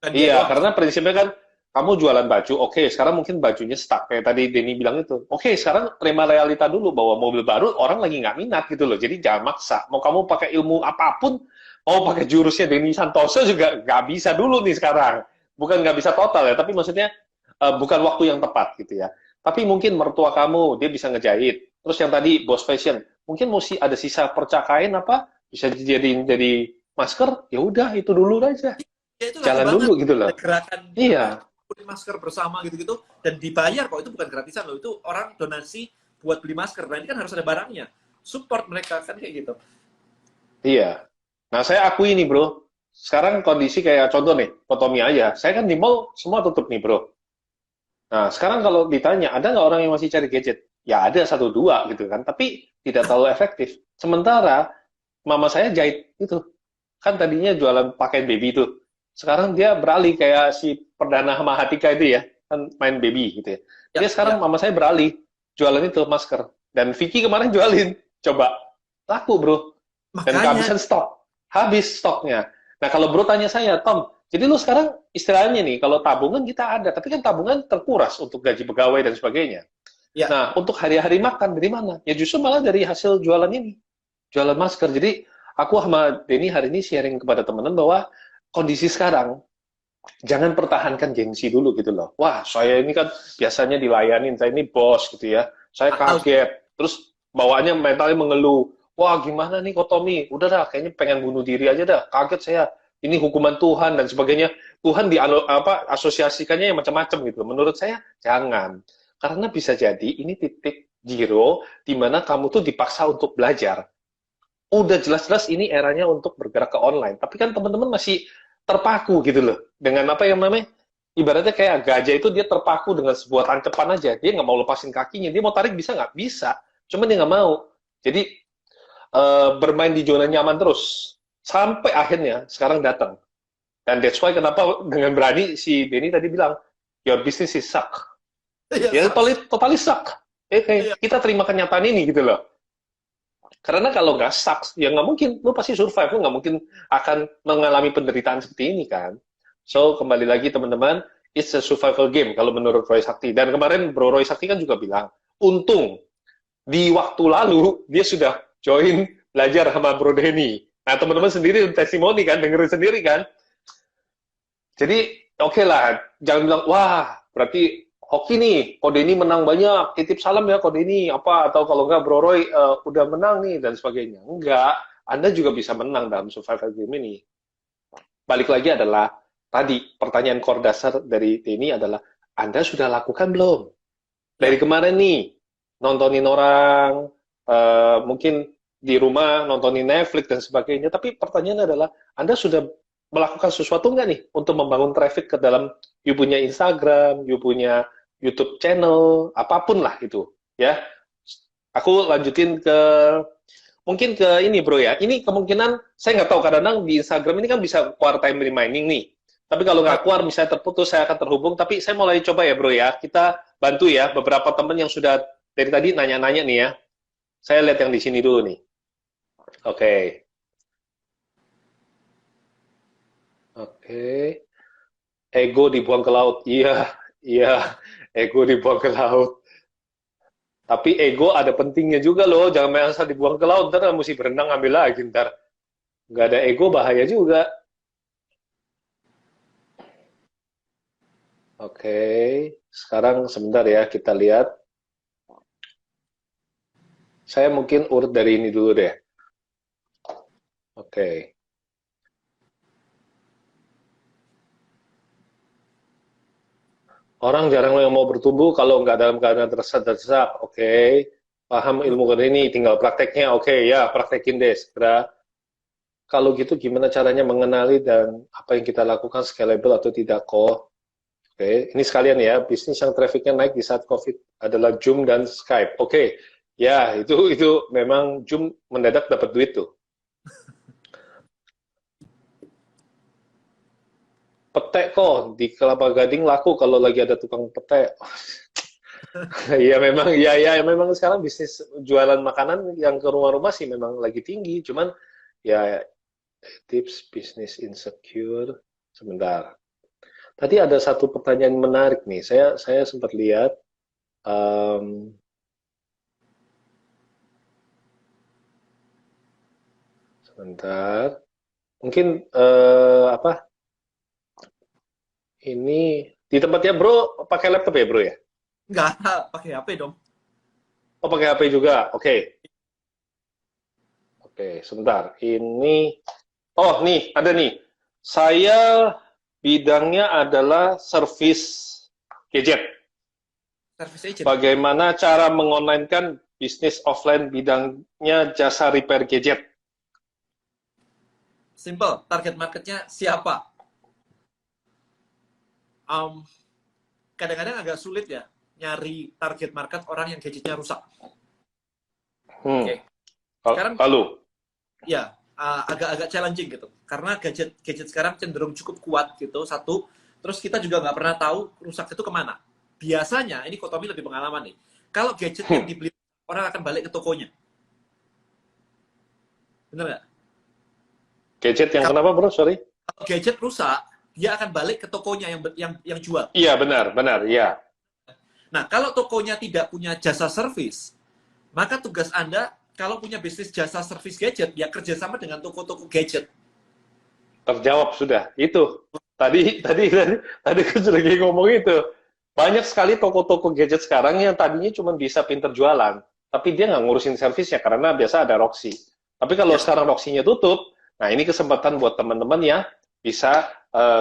Dan dia iya, doang. karena prinsipnya kan, kamu jualan baju, oke, sekarang mungkin bajunya stuck. Kayak tadi Denny bilang itu. Oke, sekarang terima realita dulu bahwa mobil baru orang lagi nggak minat gitu loh. Jadi jangan maksa. Mau kamu pakai ilmu apapun, mau pakai jurusnya Denny Santoso juga nggak bisa dulu nih sekarang. Bukan nggak bisa total ya, tapi maksudnya bukan waktu yang tepat gitu ya. Tapi mungkin mertua kamu, dia bisa ngejahit. Terus yang tadi, bos fashion, mungkin mesti ada sisa percakain apa, bisa dijadiin jadi masker, ya udah itu dulu aja. Ya itu laku Jalan banget. dulu gitu loh. Ada gerakan apa, Iya, beli masker bersama gitu-gitu, dan dibayar kok, itu bukan gratisan loh, itu orang donasi buat beli masker. Nah ini kan harus ada barangnya, support mereka kan kayak gitu. iya. Nah, saya akui nih, bro. Sekarang kondisi kayak contoh nih, Potomi aja. Saya kan di mall semua tutup nih, bro. Nah, sekarang kalau ditanya, ada nggak orang yang masih cari gadget? Ya ada satu dua gitu kan, tapi tidak terlalu efektif. Sementara mama saya jahit itu, kan tadinya jualan pakaian baby itu. Sekarang dia beralih kayak si Perdana Mahatika itu ya, kan main baby gitu ya. Ya, Dia ya. sekarang mama saya beralih jualan itu masker. Dan Vicky kemarin jualin, coba laku bro. Dan Makanya kehabisan stok, habis stoknya. Nah kalau bro tanya saya, Tom, jadi lu sekarang istilahnya nih, kalau tabungan kita ada, tapi kan tabungan terkuras untuk gaji pegawai dan sebagainya. ya, Nah, untuk hari-hari makan dari mana? Ya justru malah dari hasil jualan ini, jualan masker. Jadi aku sama Denny hari ini sharing kepada teman-teman bahwa kondisi sekarang jangan pertahankan gengsi dulu gitu loh. Wah, saya ini kan biasanya dilayanin, saya ini bos gitu ya. Saya kaget. Terus bawaannya mentalnya mengeluh. Wah, gimana nih kok Tommy? Udah dah, kayaknya pengen bunuh diri aja dah. Kaget saya. Ini hukuman Tuhan dan sebagainya. Tuhan asosiasikannya yang macam-macam gitu. Menurut saya jangan. Karena bisa jadi ini titik zero di mana kamu tuh dipaksa untuk belajar. Udah jelas-jelas ini eranya untuk bergerak ke online. Tapi kan teman-teman masih terpaku gitu loh. Dengan apa yang namanya, ibaratnya kayak gajah itu dia terpaku dengan sebuah tancepan aja. Dia nggak mau lepasin kakinya. Dia mau tarik bisa nggak? Bisa. Cuma dia nggak mau. Jadi bermain di zona nyaman terus. Sampai akhirnya sekarang datang. Dan that's why kenapa dengan berani si Denny tadi bilang, your business is suck. ya, Ya totally suck. ya. Kita terima kenyataan ini gitu loh. Karena kalau nggak sucks, ya nggak mungkin. Lu pasti survive. Lu nggak mungkin akan mengalami penderitaan seperti ini kan. So, kembali lagi teman-teman, it's a survival game kalau menurut Roy Sakti. Dan kemarin Bro Roy Sakti kan juga bilang, untung di waktu lalu dia sudah join belajar sama Bro Denny. Nah, teman-teman sendiri testimoni kan, dengerin sendiri kan. Jadi, oke lah, jangan bilang, wah, berarti hoki nih, Kode ini menang banyak, titip salam ya Kode ini, apa, atau kalau enggak Bro Roy udah menang nih, dan sebagainya. Enggak, Anda juga bisa menang dalam survival game ini. Balik lagi adalah, tadi, pertanyaan core dasar dari Denny adalah, Anda sudah lakukan belum? Dari kemarin nih, nontonin orang, mungkin di rumah nontonin Netflix dan sebagainya, tapi pertanyaan adalah, Anda sudah melakukan sesuatu nggak nih untuk membangun traffic ke dalam you punya Instagram, you punya YouTube channel, apapun lah itu, ya. Aku lanjutin ke mungkin ke ini bro ya. Ini kemungkinan saya nggak tahu kadang-kadang di Instagram ini kan bisa keluar time reminding nih. Tapi kalau nggak keluar misalnya terputus saya akan terhubung. Tapi saya mulai coba ya bro ya. Kita bantu ya beberapa teman yang sudah dari tadi nanya-nanya nih ya. Saya lihat yang di sini dulu nih. Oke. Oke. Ego dibuang ke laut. Iya, iya. Ego dibuang ke laut. Tapi ego ada pentingnya juga loh. Jangan main asal dibuang ke laut. Ntar mesti berenang ambil lagi ntar. Nggak ada ego bahaya juga. Oke, sekarang sebentar ya, kita lihat. Saya mungkin urut dari ini dulu deh. Oke. Orang jarang yang mau bertumbuh kalau nggak dalam keadaan terdesak. Oke. Paham ilmu ini, tinggal prakteknya. Oke, ya, praktekin deh segera. Kalau gitu gimana caranya mengenali dan apa yang kita lakukan scalable atau tidak kok? Oke, ini sekalian ya, bisnis yang trafficnya naik di saat COVID adalah Zoom dan Skype. Oke, ya itu memang Zoom mendadak dapat duit tuh. Petek kok di Kelapa Gading laku kalau lagi ada tukang petek. Iya memang, ya memang sekarang bisnis jualan makanan yang ke rumah-rumah sih memang lagi tinggi. Cuman ya tips bisnis insecure. Sebentar. Tadi ada satu pertanyaan menarik nih. Saya sempat lihat. em, Sebentar. Mungkin apa? Ini di tempatnya Bro pakai laptop ya Bro ya? Nggak, pakai HP dong. Oh pakai HP juga. Oke. Oke, sebentar. Ini oh nih ada nih. Saya bidangnya adalah service gadget. Service agent. Bagaimana cara mengonlinekan bisnis offline bidangnya jasa repair gadget? Simple. Target marketnya siapa? Um, Kadang-kadang agak sulit ya nyari target market orang yang gadgetnya rusak. Oke. Sekarang Lalu, ya agak-agak challenging gitu. Karena gadget sekarang cenderung cukup kuat gitu. Satu. Terus kita juga nggak pernah tahu rusak itu kemana. Biasanya ini Kotomi lebih pengalaman nih. Kalau gadget yang dibeli orang akan balik ke tokonya. Bener nggak? gadget yang kenapa Bro? Sorry. Kalau gadget rusak, dia akan balik ke tokonya yang jual. Iya benar, iya. Nah, kalau tokonya tidak punya jasa servis, maka tugas Anda kalau punya bisnis jasa servis gadget, ya kerjasama dengan toko-toko gadget. Terjawab sudah. Itu. Tadi aku sudah ngomong itu. Banyak sekali toko-toko gadget sekarang yang tadinya cuma bisa pinter jualan, tapi dia nggak ngurusin servisnya karena biasa ada Roxy. Tapi kalau Ya, sekarang Roxy-nya tutup, nah ini kesempatan buat teman-teman ya bisa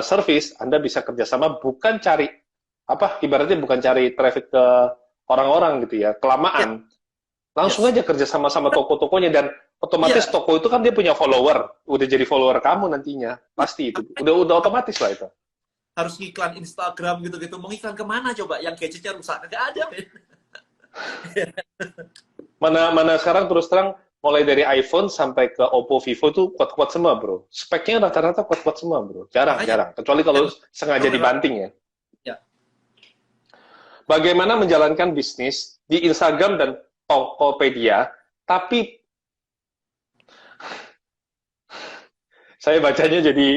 servis, Anda bisa kerjasama bukan cari apa ibaratnya bukan cari traffic ke orang-orang gitu ya, ya, kelamaan. Langsung yes. aja kerjasama sama toko-tokonya dan otomatis Ya, toko itu kan dia punya follower, udah jadi follower kamu nantinya, pasti itu, udah otomatis lah itu. harus ngiklan Instagram gitu-gitu. Mau ngiklan kemana coba? Yang gadgetnya rusak? Nggak ada, men. Mana sekarang terus terang mulai dari iPhone sampai ke Oppo, Vivo tuh kuat-kuat semua bro. Speknya rata-rata kuat-kuat semua bro. Makanya, Jarang. Kecuali kalau sengaja dibanting ya. ya, Bagaimana menjalankan bisnis di Instagram dan Tokopedia, tapi saya bacanya jadi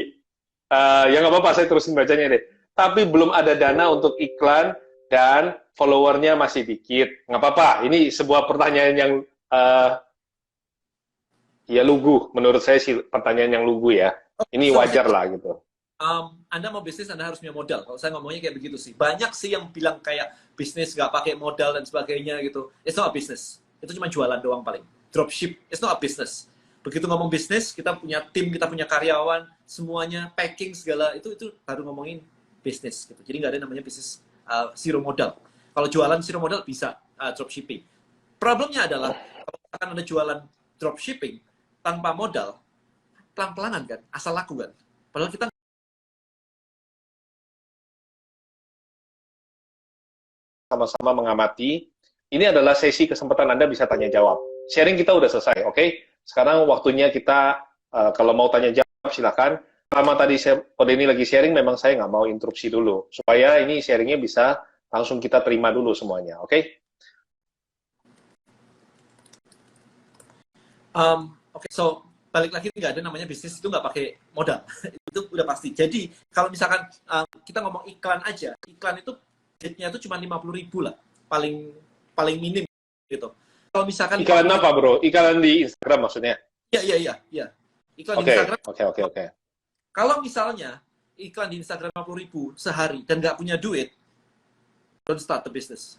ya nggak apa-apa saya terusin bacanya deh. Tapi belum ada dana untuk iklan dan followernya masih dikit. Nggak apa-apa. Ini sebuah pertanyaan yang ya lugu. Menurut saya sih pertanyaan yang lugu ya. Ini wajar lah gitu. Anda mau bisnis, Anda harus punya modal. Kalau saya ngomongnya kayak begitu sih. Banyak sih yang bilang kayak bisnis nggak pakai modal dan sebagainya gitu. It's not a business. Itu cuma jualan doang paling. Dropship, it's not a business. Begitu ngomong bisnis, kita punya tim, kita punya karyawan, semuanya packing segala itu baru ngomongin bisnis gitu. Jadi nggak ada namanya bisnis zero modal. Kalau jualan zero modal bisa dropshipping. Problemnya adalah kalau akan ada jualan dropshipping tanpa modal, pelan-pelanan kan, asal laku kan. Padahal kita Sama-sama mengamati. Ini adalah sesi kesempatan Anda bisa tanya jawab. Sharing kita udah selesai, oke? Sekarang waktunya kita, kalau mau tanya jawab silakan. Selama tadi Kode ini lagi sharing, memang saya nggak mau interupsi dulu. Supaya ini sharingnya bisa langsung kita terima dulu semuanya, oke? So balik lagi nggak ada namanya bisnis itu nggak pakai modal itu udah pasti. Jadi kalau misalkan kita ngomong iklan aja, iklan itu budgetnya itu cuma 50.000 lah, paling paling minim gitu. Kalau misalkan Iklan apa bro? Iklan di Instagram maksudnya? iya iklan di Oke, Instagram. oke. Kalau misalnya iklan di Instagram 50.000 sehari dan nggak punya duit, don't start the business.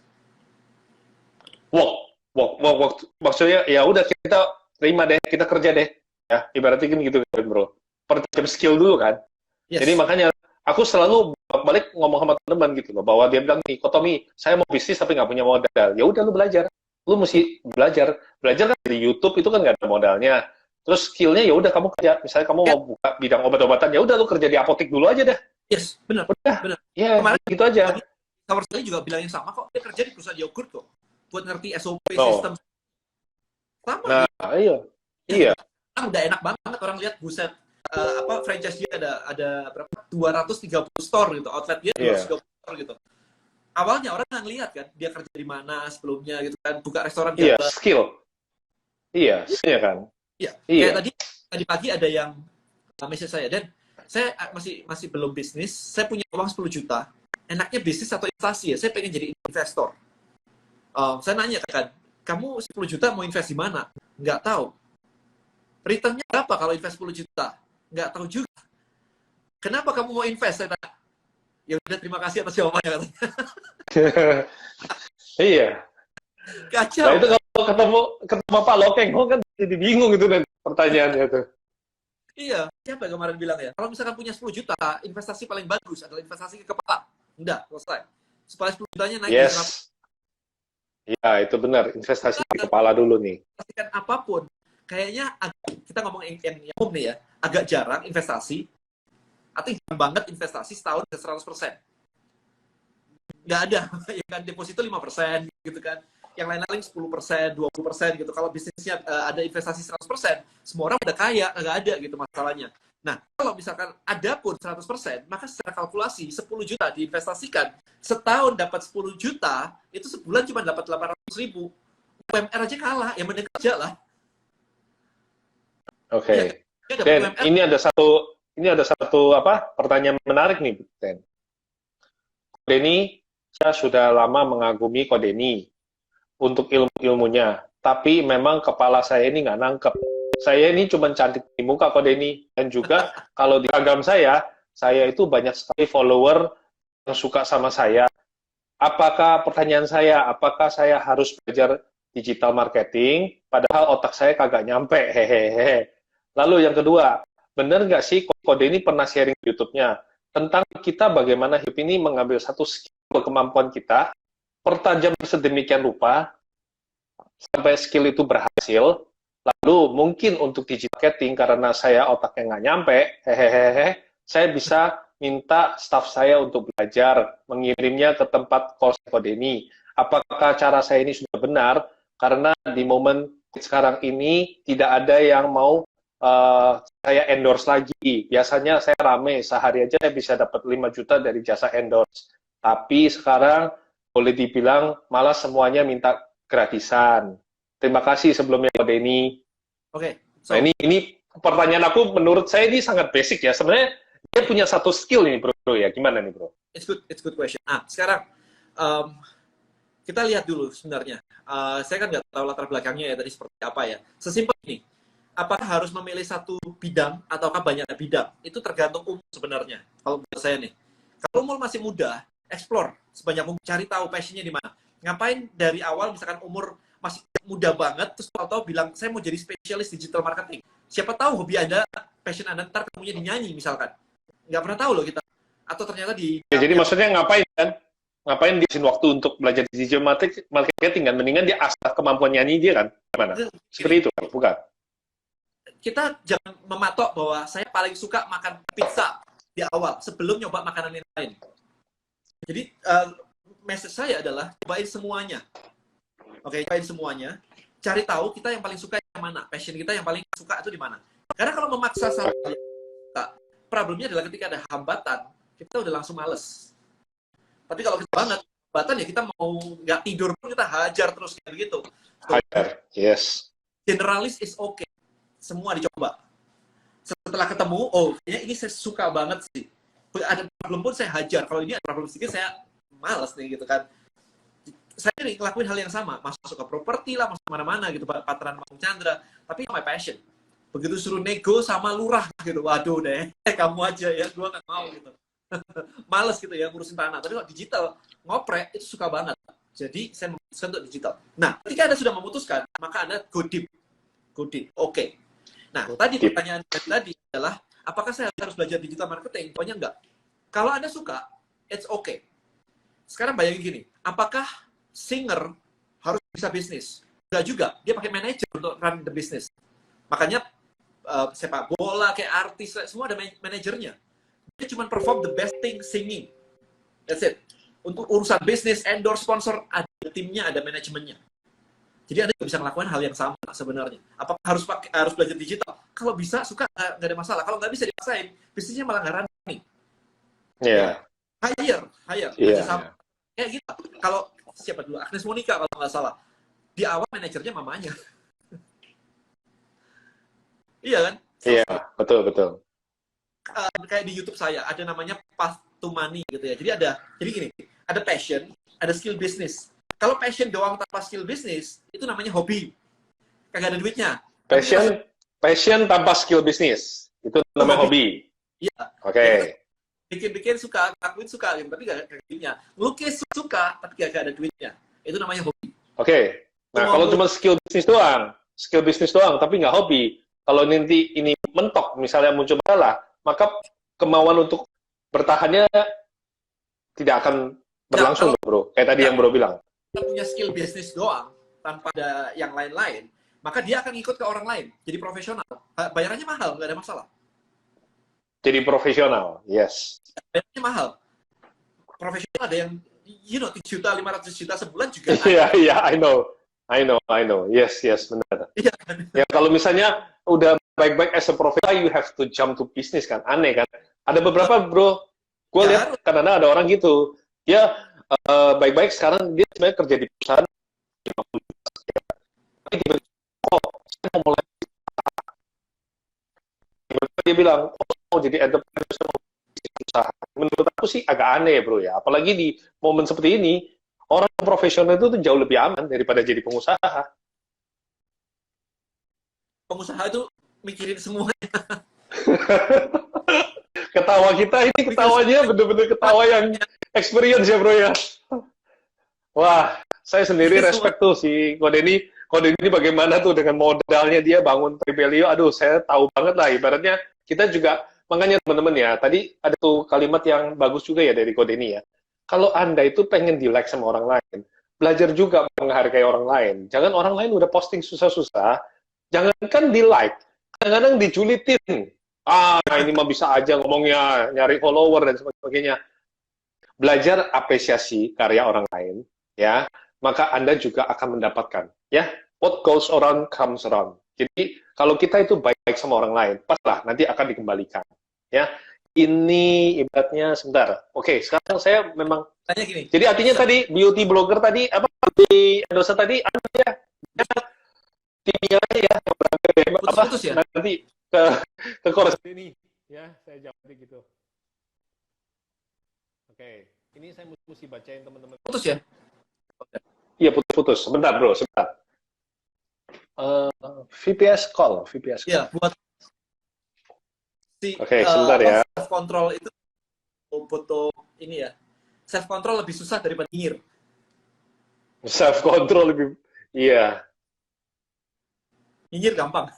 Maksudnya ya udah kita terima deh, kita kerja deh. Ya, ibaratnya kan gitu kan, bro. Pertajam skill dulu kan. Yes. Jadi makanya aku selalu balik ngomong sama teman gitu loh, bahwa dia bilang nih, kok Tommy, saya mau bisnis tapi nggak punya modal. Ya udah lu belajar. Lu mesti belajar. Belajar kan di YouTube itu kan nggak ada modalnya. Terus skillnya ya udah kamu kerja. Misalnya kamu mau buka bidang obat-obatan, ya udah lu kerja di apotek dulu aja dah. Yes, benar. Udah. Benar. Ya, Kemarin gitu aja. Kawan saya juga bilang yang sama kok. Dia kerja di perusahaan yogurt kok. Buat ngerti SOP Oh. sistem. Sama. Nah, iya. Iya. Udah enak banget orang lihat, buset. Franchise dia ada berapa? 230 store gitu. Outlet dia 230 store gitu. Awalnya orang nggak ngeliat kan, dia kerja di mana sebelumnya gitu kan, buka restoran. Iya, skill. Iya, iya kan. Iya. Kayak tadi pagi ada yang message saya, dan saya masih belum bisnis, saya punya uang 10 juta, enaknya bisnis atau investasi ya? Saya pengen jadi investor. Saya nanya kan, kamu 10 juta mau invest di mana? Nggak tahu. Returnnya berapa kalau invest 10 juta? Nggak tahu juga. Kenapa kamu mau invest? Saya tanya. Ya udah, terima kasih atas jawabannya katanya. Iya. Kacau. Nah itu kalau ketemu Pak Lokeng, kan jadi bingung itu dan pertanyaannya tuh. Iya, siapa yang kemarin bilang ya? Kalau misalkan punya 10 juta, investasi paling bagus adalah investasi ke kepala. Udah, selesai. Supaya 10 jutanya naik. Yes. Iya, itu benar. Investasi di kepala dulu nih. Pastikan apapun. Kayaknya kita ngomong yang umum nih ya, agak jarang investasi, atau jarang banget investasi setahun ke 100%. Nggak ada. Ya kan, deposito 5% gitu kan. Yang lain-lain 10%, 20% gitu. Kalau bisnisnya ada investasi 100%, semua orang udah kaya, nggak ada gitu masalahnya. Nah, kalau misalkan ada pun 100%, maka secara kalkulasi 10 juta diinvestasikan, setahun dapat 10 juta, itu sebulan cuma dapat 800.000. UMR aja kalah, ya mending kerja lah. Oke. Dan ini ada satu pertanyaan menarik nih, Den. Denny, saya sudah lama mengagumi Ko Denny untuk ilmu-ilmunya, tapi memang kepala saya ini nggak nangkep. Saya ini cuma cantik di muka Ko Denny, dan juga kalau di Instagram saya itu banyak sekali follower yang suka sama saya. Pertanyaan saya, apakah saya harus belajar digital marketing, padahal otak saya kagak nyampe, hehehe. Lalu yang kedua, benar nggak sih Ko Denny pernah sharing di YouTube-nya tentang kita bagaimana hidup ini mengambil satu skill kemampuan kita, pertajam sedemikian rupa, sampai skill itu berhasil, lalu mungkin untuk digital marketing, karena saya otaknya nggak nyampe, hehehe, saya bisa minta staff saya untuk belajar, mengirimnya ke tempat course Ko Denny. Apakah cara saya ini sudah benar? Karena di momen sekarang ini tidak ada yang mau saya endorse lagi. Biasanya saya rame, sehari aja saya bisa dapat 5 juta dari jasa endorse. Tapi sekarang boleh dibilang malah semuanya minta gratisan. Terima kasih sebelumnya Ko Denny. Oke. Nah, ini pertanyaan aku, menurut saya ini sangat basic ya. Sebenarnya dia punya satu skill ini, bro. Ya, gimana nih, bro? It's good question. Sekarang kita lihat dulu sebenarnya. Saya kan nggak tahu latar belakangnya ya tadi seperti apa ya. Sesimpel ini. Apakah harus memilih satu bidang ataukah banyak bidang? Itu tergantung umur sebenarnya. Kalau menurut saya nih. Kalau umur masih muda, explore sebanyak mungkin, cari tahu passionnya di mana. Ngapain dari awal misalkan umur masih muda banget, terus tahu-tahu bilang saya mau jadi spesialis digital marketing. Siapa tahu hobi Anda, passion Anda ntar ketemunya di nyanyi misalkan. Nggak pernah tahu loh kita. Atau ternyata di... Ya, jadi maksudnya ngapain kan? Ngapain dihabisin waktu untuk belajar digital marketing kan? Mendingan dia asah kemampuan nyanyi dia kan? Gimana? Seperti itu, bukan? Kita jangan mematok bahwa saya paling suka makan pizza di awal sebelum nyoba makanan yang lain. Jadi message saya adalah cobain semuanya. Oke, cobain semuanya. Cari tahu kita yang paling suka yang mana, passion kita yang paling suka itu di mana. Karena kalau memaksa satu, problemnya adalah ketika ada hambatan, kita udah langsung males. Tapi kalau kita banget hambatan ya kita mau nggak tidur pun kita hajar terus kayak begitu. Hajar, yes. Generalis is okay. Semua dicoba. Setelah ketemu, oh ini saya suka banget sih. Ada problem pun saya hajar. Kalau ini ada problem sedikit saya malas nih gitu kan. Saya ngelakuin hal yang sama, masuk ke properti lah, masuk mana-mana gitu, partneran Bang Chandra. Tapi my passion. Begitu suruh nego sama lurah gitu, waduh deh, kamu aja ya, gua nggak mau gitu. Males gitu ya ngurusin tanah. Tapi kalau digital, ngoprek itu suka banget. Jadi saya memutuskan untuk digital. Nah, ketika Anda sudah memutuskan, maka Anda go deep. Go deep. Oke. Nah, tadi Deep. pertanyaan tadi adalah, apakah saya harus belajar digital marketing? Pokoknya enggak. Kalau Anda suka, it's okay. Sekarang bayangin gini, apakah singer harus bisa bisnis? Enggak juga. Dia pakai manajer untuk run the business. Makanya sepak bola, kayak artis, semua ada manajernya. Dia cuma perform the best thing singing. That's it. Untuk urusan bisnis, endorse, sponsor, ada timnya, ada manajemennya. Jadi Anda bisa melakukan hal yang sama sebenarnya. Apakah harus belajar digital? Kalau bisa, suka, nggak ada masalah. Kalau nggak bisa dipaksain, bisnisnya malah nggak running. Iya. Hire. Iya. Kayak gitu. Kalau siapa dulu? Agnes Monica kalau nggak salah. Di awal manajernya mamanya. Iya kan? Iya, betul. Kayak di YouTube saya ada namanya Path to Money gitu ya. Jadi gini, ada passion, ada skill business. Kalau passion doang tanpa skill business, itu namanya hobi. Kagak ada duitnya. Passion tanpa skill bisnis. Itu namanya hobi. Iya. Oke. Bikin suka, lakuin suka, tapi gak ada duitnya. Ngelukis suka, tapi gak ada duitnya. Itu namanya hobi. Oke. Nah, kalau cuma skill bisnis doang, tapi nggak hobi, kalau nanti ini mentok, misalnya muncul masalah, maka kemauan untuk bertahannya tidak akan berlangsung, bro. Kayak tadi yang bro bilang. Kita punya skill bisnis doang, tanpa ada yang lain-lain, maka dia akan ikut ke orang lain, jadi profesional. Bayarannya mahal, nggak ada masalah. Jadi profesional, yes. Bayarannya mahal. Profesional ada yang, 3 juta, 500 juta sebulan juga. Iya, I know. Yes, benar. Iya. Ya, kalau misalnya udah baik-baik as a professional, you have to jump to business kan, aneh kan. Ada beberapa bro, gue lihat kadang-kadang ada orang gitu, dia baik-baik sekarang dia sebenarnya kerja di perusahaan, tapi saya mau mulai, dia bilang, mau jadi entrepreneur, usaha. Menurut aku sih agak aneh bro ya, apalagi di momen seperti ini, orang profesional itu tuh jauh lebih aman daripada jadi pengusaha. Pengusaha itu mikirin semuanya. Ketawa kita ini ketawanya bener-bener ketawa yang experience ya bro ya. Wah, saya sendiri respect tuh si Kodeni bagaimana tuh dengan modalnya dia bangun Tribelio. Aduh, saya tahu banget lah. Ibaratnya kita juga, makanya teman-teman ya, tadi ada tuh kalimat yang bagus juga ya dari Kodeni ya. Kalau Anda itu pengen di-like sama orang lain, belajar juga menghargai orang lain. Jangan orang lain udah posting susah-susah, jangankan di-like, kadang-kadang dijulitin. Ini mah bisa aja ngomongnya, nyari follower dan sebagainya. Belajar apresiasi karya orang lain, ya, maka Anda juga akan mendapatkan, ya, what goes around comes around. Jadi, kalau kita itu baik-baik sama orang lain, paslah nanti akan dikembalikan, ya. Ini ibaratnya sebentar. Oke, sekarang saya memang Tanya gini. Jadi artinya tadi beauty blogger tadi apa di dosa tadi ada ya timnya ya Putus ya? nanti ke kores ini ya saya jawab gitu. Oke, ini saya mesti bacain teman-teman. Putus ya? Iya putus. Sebentar bro, sebentar. VPS call. Iya, buat sebentar ya. Self control itu foto ini ya. Self control lebih susah daripada nyinyir. Self control lebih, iya. Nyinyir gampang.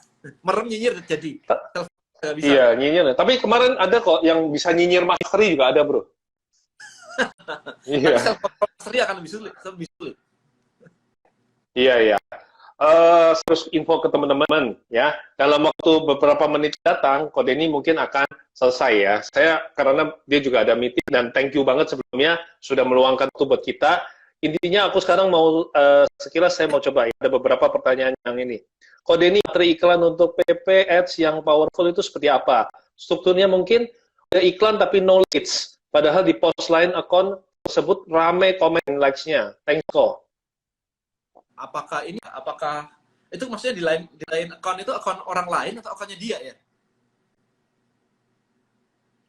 Merem nyinyir jadi. Nggak bisa. Iya, nyinyir. Tapi kemarin ada kok yang bisa nyinyir mastery juga ada, bro. Iya. Tapi self-control mastery akan lebih sulit. Iya. Terus info ke teman-teman ya. Dalam waktu beberapa menit datang, kode ini mungkin akan selesai ya. Saya karena dia juga ada meeting dan thank you banget sebelumnya sudah meluangkan waktu buat kita. Intinya aku sekarang mau sekilas saya mau coba. Ada beberapa pertanyaan yang ini. Kode ini materi iklan untuk PP Ads yang powerful itu seperti apa? Strukturnya mungkin ada iklan tapi no leads. Padahal di post lain akun tersebut rame komen likes-nya. Thanks kok. Apakah itu maksudnya di lain akun itu akun orang lain atau akunnya dia ya?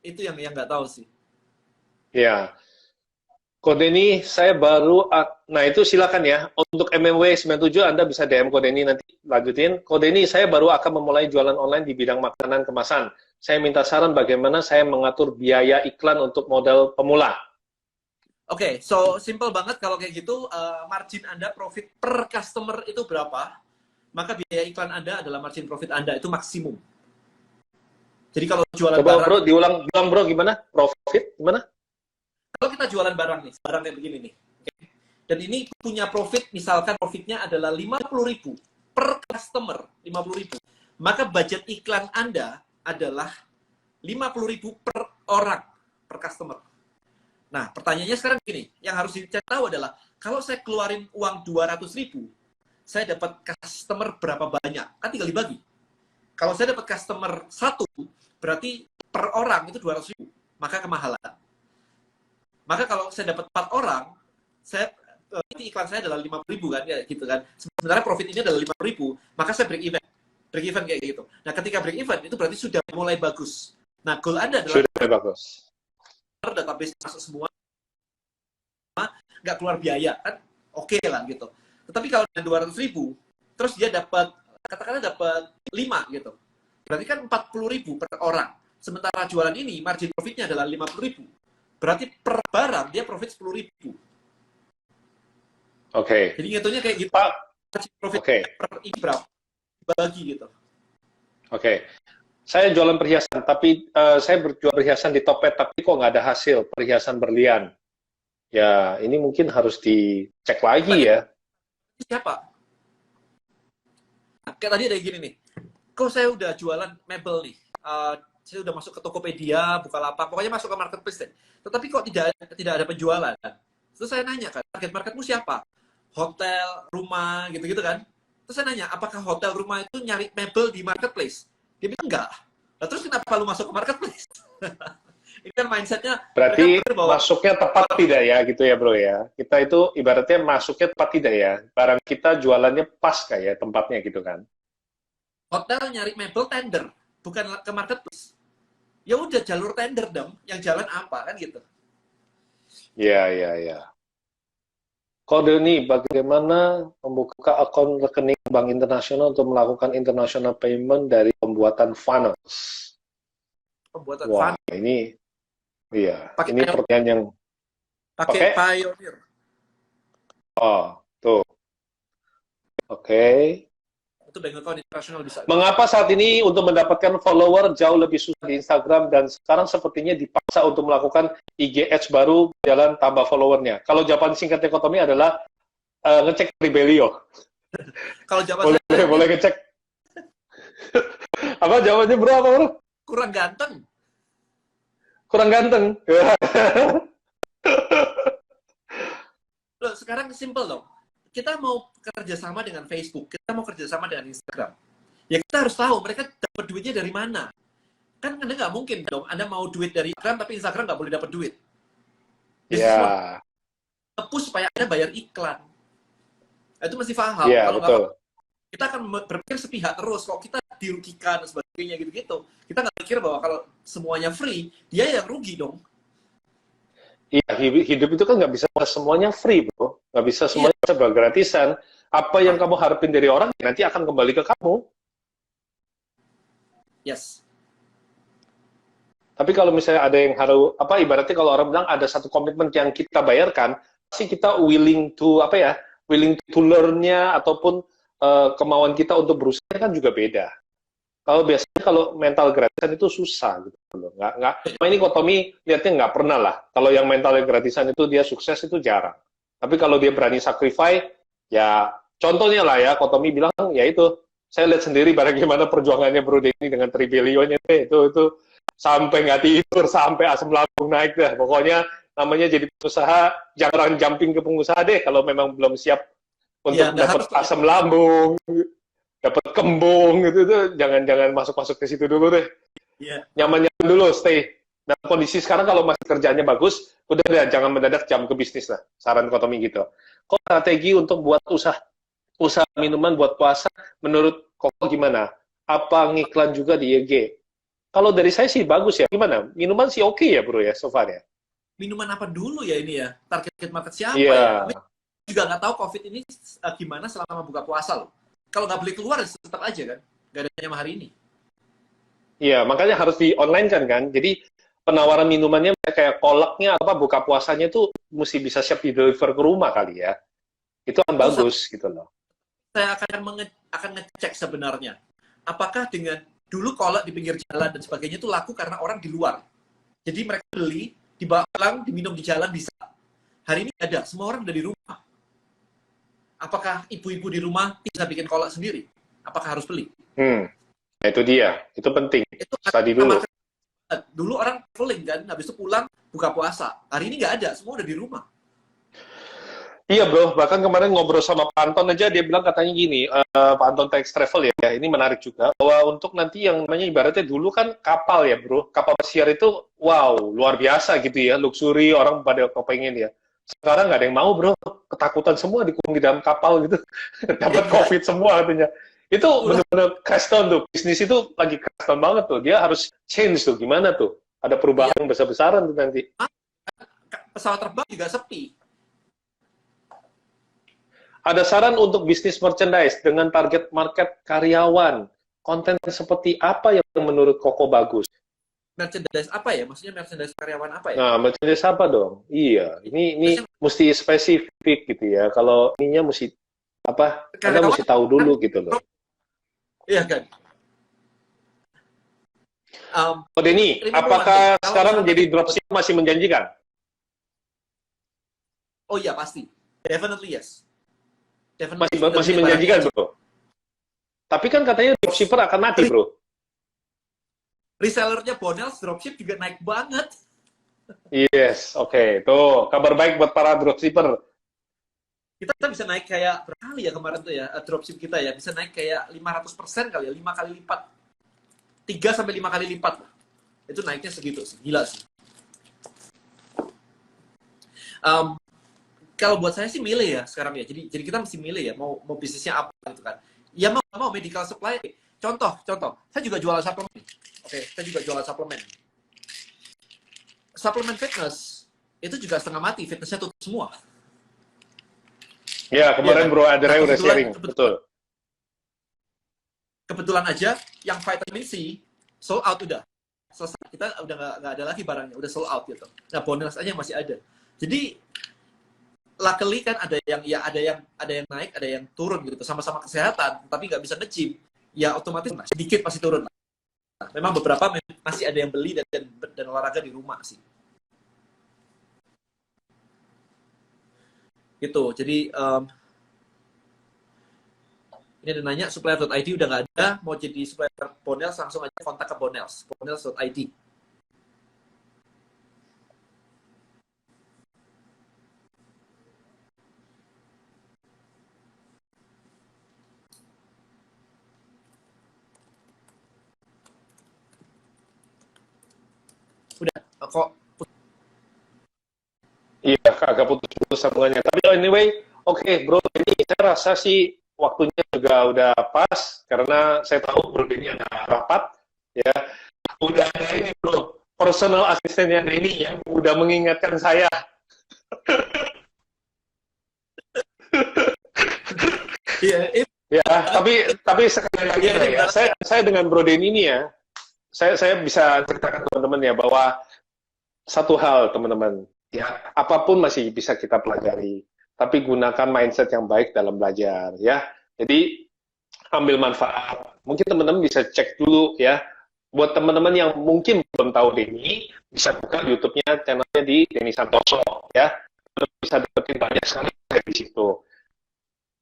Itu yang nggak tahu sih. Ya. Kode ini saya baru, nah itu silakan ya. Untuk MMW 97 Anda bisa DM Kode ini nanti lanjutin. Kode ini saya baru akan memulai jualan online di bidang makanan kemasan. Saya minta saran bagaimana saya mengatur biaya iklan untuk modal pemula. Oke, so simple banget kalau kayak gitu, margin Anda profit per customer itu berapa, maka biaya iklan Anda adalah margin profit Anda, itu maksimum. Jadi kalau jualan Coba barang, bro, diulang bro gimana? Profit gimana? kalau kita jualan barang nih, barang kayak begini nih, oke. Dan ini punya profit, misalkan profitnya adalah 50.000 per customer, 50.000, maka budget iklan Anda adalah 50.000 per orang, per customer. Nah, pertanyaannya sekarang gini, yang harus dicari tahu adalah, kalau saya keluarin uang 200.000, saya dapat customer berapa banyak? Kan tinggal dibagi. Kalau saya dapat customer 1, berarti per orang itu 200.000, maka kemahalan. Maka kalau saya dapat 4 orang, ini iklan saya adalah 50.000 kan, ya gitu kan. Sebenarnya profit ini adalah 50.000, maka saya break even. Break even kayak gitu. Nah, ketika break even, itu berarti sudah mulai bagus. Nah, goal Anda adalah Sudah bagus. database masuk semua, nggak keluar biaya, kan oke lah gitu. Tetapi kalau ada 200.000, terus dia dapat, katakanlah dapat 5 gitu, berarti kan 40.000 per orang. Sementara jualan ini, margin profitnya adalah 50.000. Berarti per barang, dia profit 10.000. Oke. Jadi ngitungnya kayak gitu. Pak, Margin profit oke. per ini berapa? Bagi gitu. Oke. Saya jualan perhiasan, tapi saya berjual perhiasan di Topet, tapi kok nggak ada hasil perhiasan berlian. Ya, ini mungkin harus dicek lagi ya. Siapa? Nah, kayak tadi ada gini nih. Kok saya udah jualan mebel nih? Saya udah masuk ke Tokopedia, Bukalapak, pokoknya masuk ke marketplace deh. Tetapi kok tidak ada penjualan? Terus saya nanya kan, target marketmu siapa? Hotel, rumah, gitu-gitu kan? Terus saya nanya, apakah hotel, rumah itu nyari mebel di marketplace? Dia bilang enggak. Nah, terus kenapa lu masuk ke marketplace? Ini kan mindsetnya. Berarti masuknya tepat tidak ya gitu ya bro ya. Kita itu ibaratnya masuknya tepat tidak ya. Barang kita jualannya pas kayak tempatnya gitu kan. Hotel nyari mebel tender, bukan ke marketplace. Ya udah jalur tender dong, yang jalan apa kan gitu. Iya. Kode ini bagaimana membuka akun rekening bank internasional untuk melakukan international payment dari pembuatan funnels. Pembuatan Wah, funnel. ini iya, Pakai ini pertanyaan yang pakai Pioneer. Oh, tuh. Oke. Itu bank account internasional bisa. Mengapa saat ini untuk mendapatkan follower jauh lebih susah di Instagram dan sekarang sepertinya dipaksa untuk melakukan IG Ads baru jalan tambah followernya? Kalau jawaban singkatnya Kotomi adalah ngecek Tribelio. Kalau jawaban saya Boleh ngecek. Apa jawabannya bro? Apa bro? kurang ganteng. Kurang ganteng. Loh, sekarang simple dong. Kita mau kerjasama dengan Facebook, kita mau kerjasama dengan Instagram. Ya kita harus tahu mereka dapat duitnya dari mana. Kan Anda nggak mungkin dong, Anda mau duit dari Instagram, tapi Instagram nggak boleh dapat duit. Ya. Push supaya Anda bayar iklan. Itu mesti paham. Iya, Kalau betul. kita akan berpikir sepihak terus. Kalau kita dirugikan dan sebagainya gitu-gitu, kita nggak pikir bahwa kalau semuanya free, dia yang rugi dong. Iya, hidup itu kan nggak bisa semuanya free, bro. Nggak bisa semuanya serba gratisan. Apa yang kamu harapin dari orang, nanti akan kembali ke kamu. Yes. Tapi kalau misalnya ada yang harus, ibaratnya kalau orang bilang ada satu komitmen yang kita bayarkan, pasti kita willing to learn-nya, ataupun kemauan kita untuk berusaha kan juga beda. Kalau biasanya kalau mental gratisan itu susah gitu loh. Nggak. Ini Kotomi lihatnya nggak pernah lah. Kalau yang mental gratisan itu dia sukses itu jarang. Tapi kalau dia berani sacrifice, ya contohnya lah ya, Kotomi bilang ya itu, saya lihat sendiri bagaimana perjuangannya Bro Denny dengan Tribelio-nya itu sampai nggak tidur, sampai asam lambung naik dah. Pokoknya namanya jadi pengusaha, jangan jumping ke pengusaha deh kalau memang belum siap untuk dapat asam lambung, dapat kembung gitu jangan masuk ke situ dulu deh. Nyaman-nyaman dulu, stay. Nah, kondisi sekarang kalau masih kerjaannya bagus, udah deh, jangan mendadak jam ke bisnis lah. Saran Kotomi gitu. Kok strategi untuk buat usaha minuman buat puasa, menurut Koko gimana? Apa ngiklan juga di IG? Kalau dari saya sih bagus ya. Gimana? Minuman sih oke ya bro ya, so far ya? minuman apa dulu ya ini ya? Target market siapa ya? Iya. Juga nggak tahu COVID ini gimana selama buka puasa loh. Kalau nggak beli keluar, tetap aja kan. Nggak ada yang hari ini. Iya, makanya harus di online kan. Jadi penawaran minumannya kayak kolaknya apa buka puasanya itu mesti bisa siap di deliver ke rumah kali ya. Itu kan bagus gitu loh. Saya akan ngecek sebenarnya. Apakah dengan dulu kolak di pinggir jalan dan sebagainya itu laku karena orang di luar. Jadi mereka beli, dibawa pulang, diminum di jalan bisa. Hari ini ada, semua orang udah di rumah. Apakah ibu-ibu di rumah bisa bikin kolak sendiri? Apakah harus beli? Nah, itu dia, itu penting. Itu Tadi dulu. Dulu orang traveling kan, habis itu pulang buka puasa. Hari ini nggak ada, semua udah di rumah. Iya bro, bahkan kemarin ngobrol sama Pak Anton aja, dia bilang katanya gini, Pak Anton Tax Travel ya, ini menarik juga, bahwa untuk nanti yang namanya ibaratnya dulu kan kapal ya bro, kapal pesiar itu wow, luar biasa gitu ya, luxury, orang pada kepengen ya. Sekarang nggak ada yang mau bro, ketakutan semua dikurung di dalam kapal gitu, dapat COVID semua katanya. Itu benar-benar crash down tuh, bisnis itu lagi crash down banget tuh, dia harus change tuh, gimana tuh, ada perubahan besar-besaran tuh nanti. Pesawat terbang juga sepi. Ada saran untuk bisnis merchandise dengan target market karyawan. Konten seperti apa yang menurut Koko bagus? Merchandise apa ya? Maksudnya merchandise karyawan apa ya? Nah, merchandise apa dong? Iya, ini mesti spesifik gitu ya. Kalau ininya mesti apa? Anda mesti tahu dulu gitu loh. Iya kan? Oh Denny, apakah sekarang menjadi dropship masih menjanjikan? Oh iya pasti, definitely yes. Masih menjanjikan bro. Tapi kan katanya dropshipper akan mati bro. Resellernya Bonels dropship juga naik banget. Yes, oke. Tuh, kabar baik buat para dropshipper. Kita bisa naik kayak berkali ya kemarin tuh ya, dropship kita ya. Bisa naik kayak 500% kali ya, 5 kali lipat. 3-5 kali lipat. Itu naiknya segitu, gila sih. Kalau buat saya sih milih ya sekarang ya. Jadi kita mesti milih ya, mau bisnisnya apa gitu kan. Ya mau medical supply. Contoh. Saya juga jualan suplemen. Oke, saya juga jualan suplemen. Suplemen fitness itu juga setengah mati, fitnessnya tutup semua. Ya, kemarin Bro Adere udah sharing, betul. Kebetulan aja yang vitamin C sold out udah. Selesai, kita udah nggak ada lagi barangnya, udah sold out gitu. Nah, bonus aja masih ada. Jadi luckily kan ada yang naik, ada yang turun gitu, sama-sama kesehatan, tapi nggak bisa nge-gym, ya otomatis sedikit pasti turun. Nah, memang beberapa masih ada yang beli dan olahraga di rumah sih. Gitu. Jadi ini ada nanya supplier.id udah nggak ada, mau jadi supplier Bonels langsung aja kontak ke bonels.id. Udah kok. Iya, agak putus-putus sambungannya. Tapi anyway, oke, Bro, ini saya rasa sih waktunya juga udah pas karena saya tahu Bro ini ada rapat, ya. Udah ada ini Bro, personal asistennya ini yang udah mengingatkan saya. Iya, ya, tapi sekali lagi ya, saya dengan Bro Denny ini ya, saya bisa ceritakan teman-teman ya bahwa satu hal teman-teman, ya apapun masih bisa kita pelajari, tapi gunakan mindset yang baik dalam belajar ya. Jadi ambil manfaat. Mungkin teman-teman bisa cek dulu ya. Buat teman-teman yang mungkin belum tahu Denny, bisa buka YouTube-nya, channelnya di Denny Santoso ya. Bisa dapetin banyak sekali dari situ.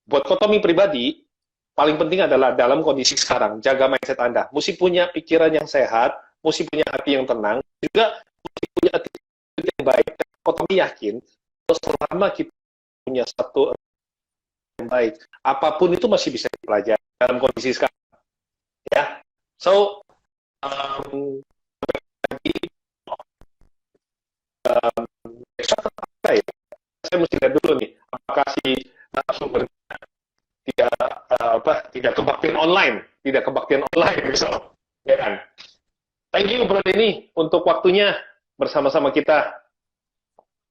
Buat Kotomi pribadi, paling penting adalah dalam kondisi sekarang, jaga mindset Anda. Mesti punya pikiran yang sehat, mesti punya hati yang tenang, juga mesti punya attitude yang baik. Kotomi yakin, selama kita punya satu yang baik, apapun itu masih bisa dipelajari dalam kondisi sekarang. Ya, so saya mesti lihat dulu nih, apakah si sumber tidak kebaktian online, so, ya kan? Thank you Bro Denny untuk waktunya bersama-sama kita.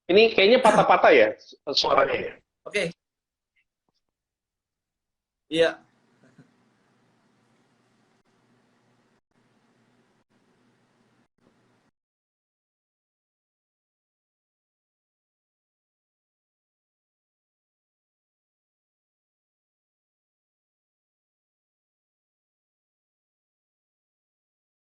Ini kayaknya patah-patah ya suaranya ya. Oke, iya.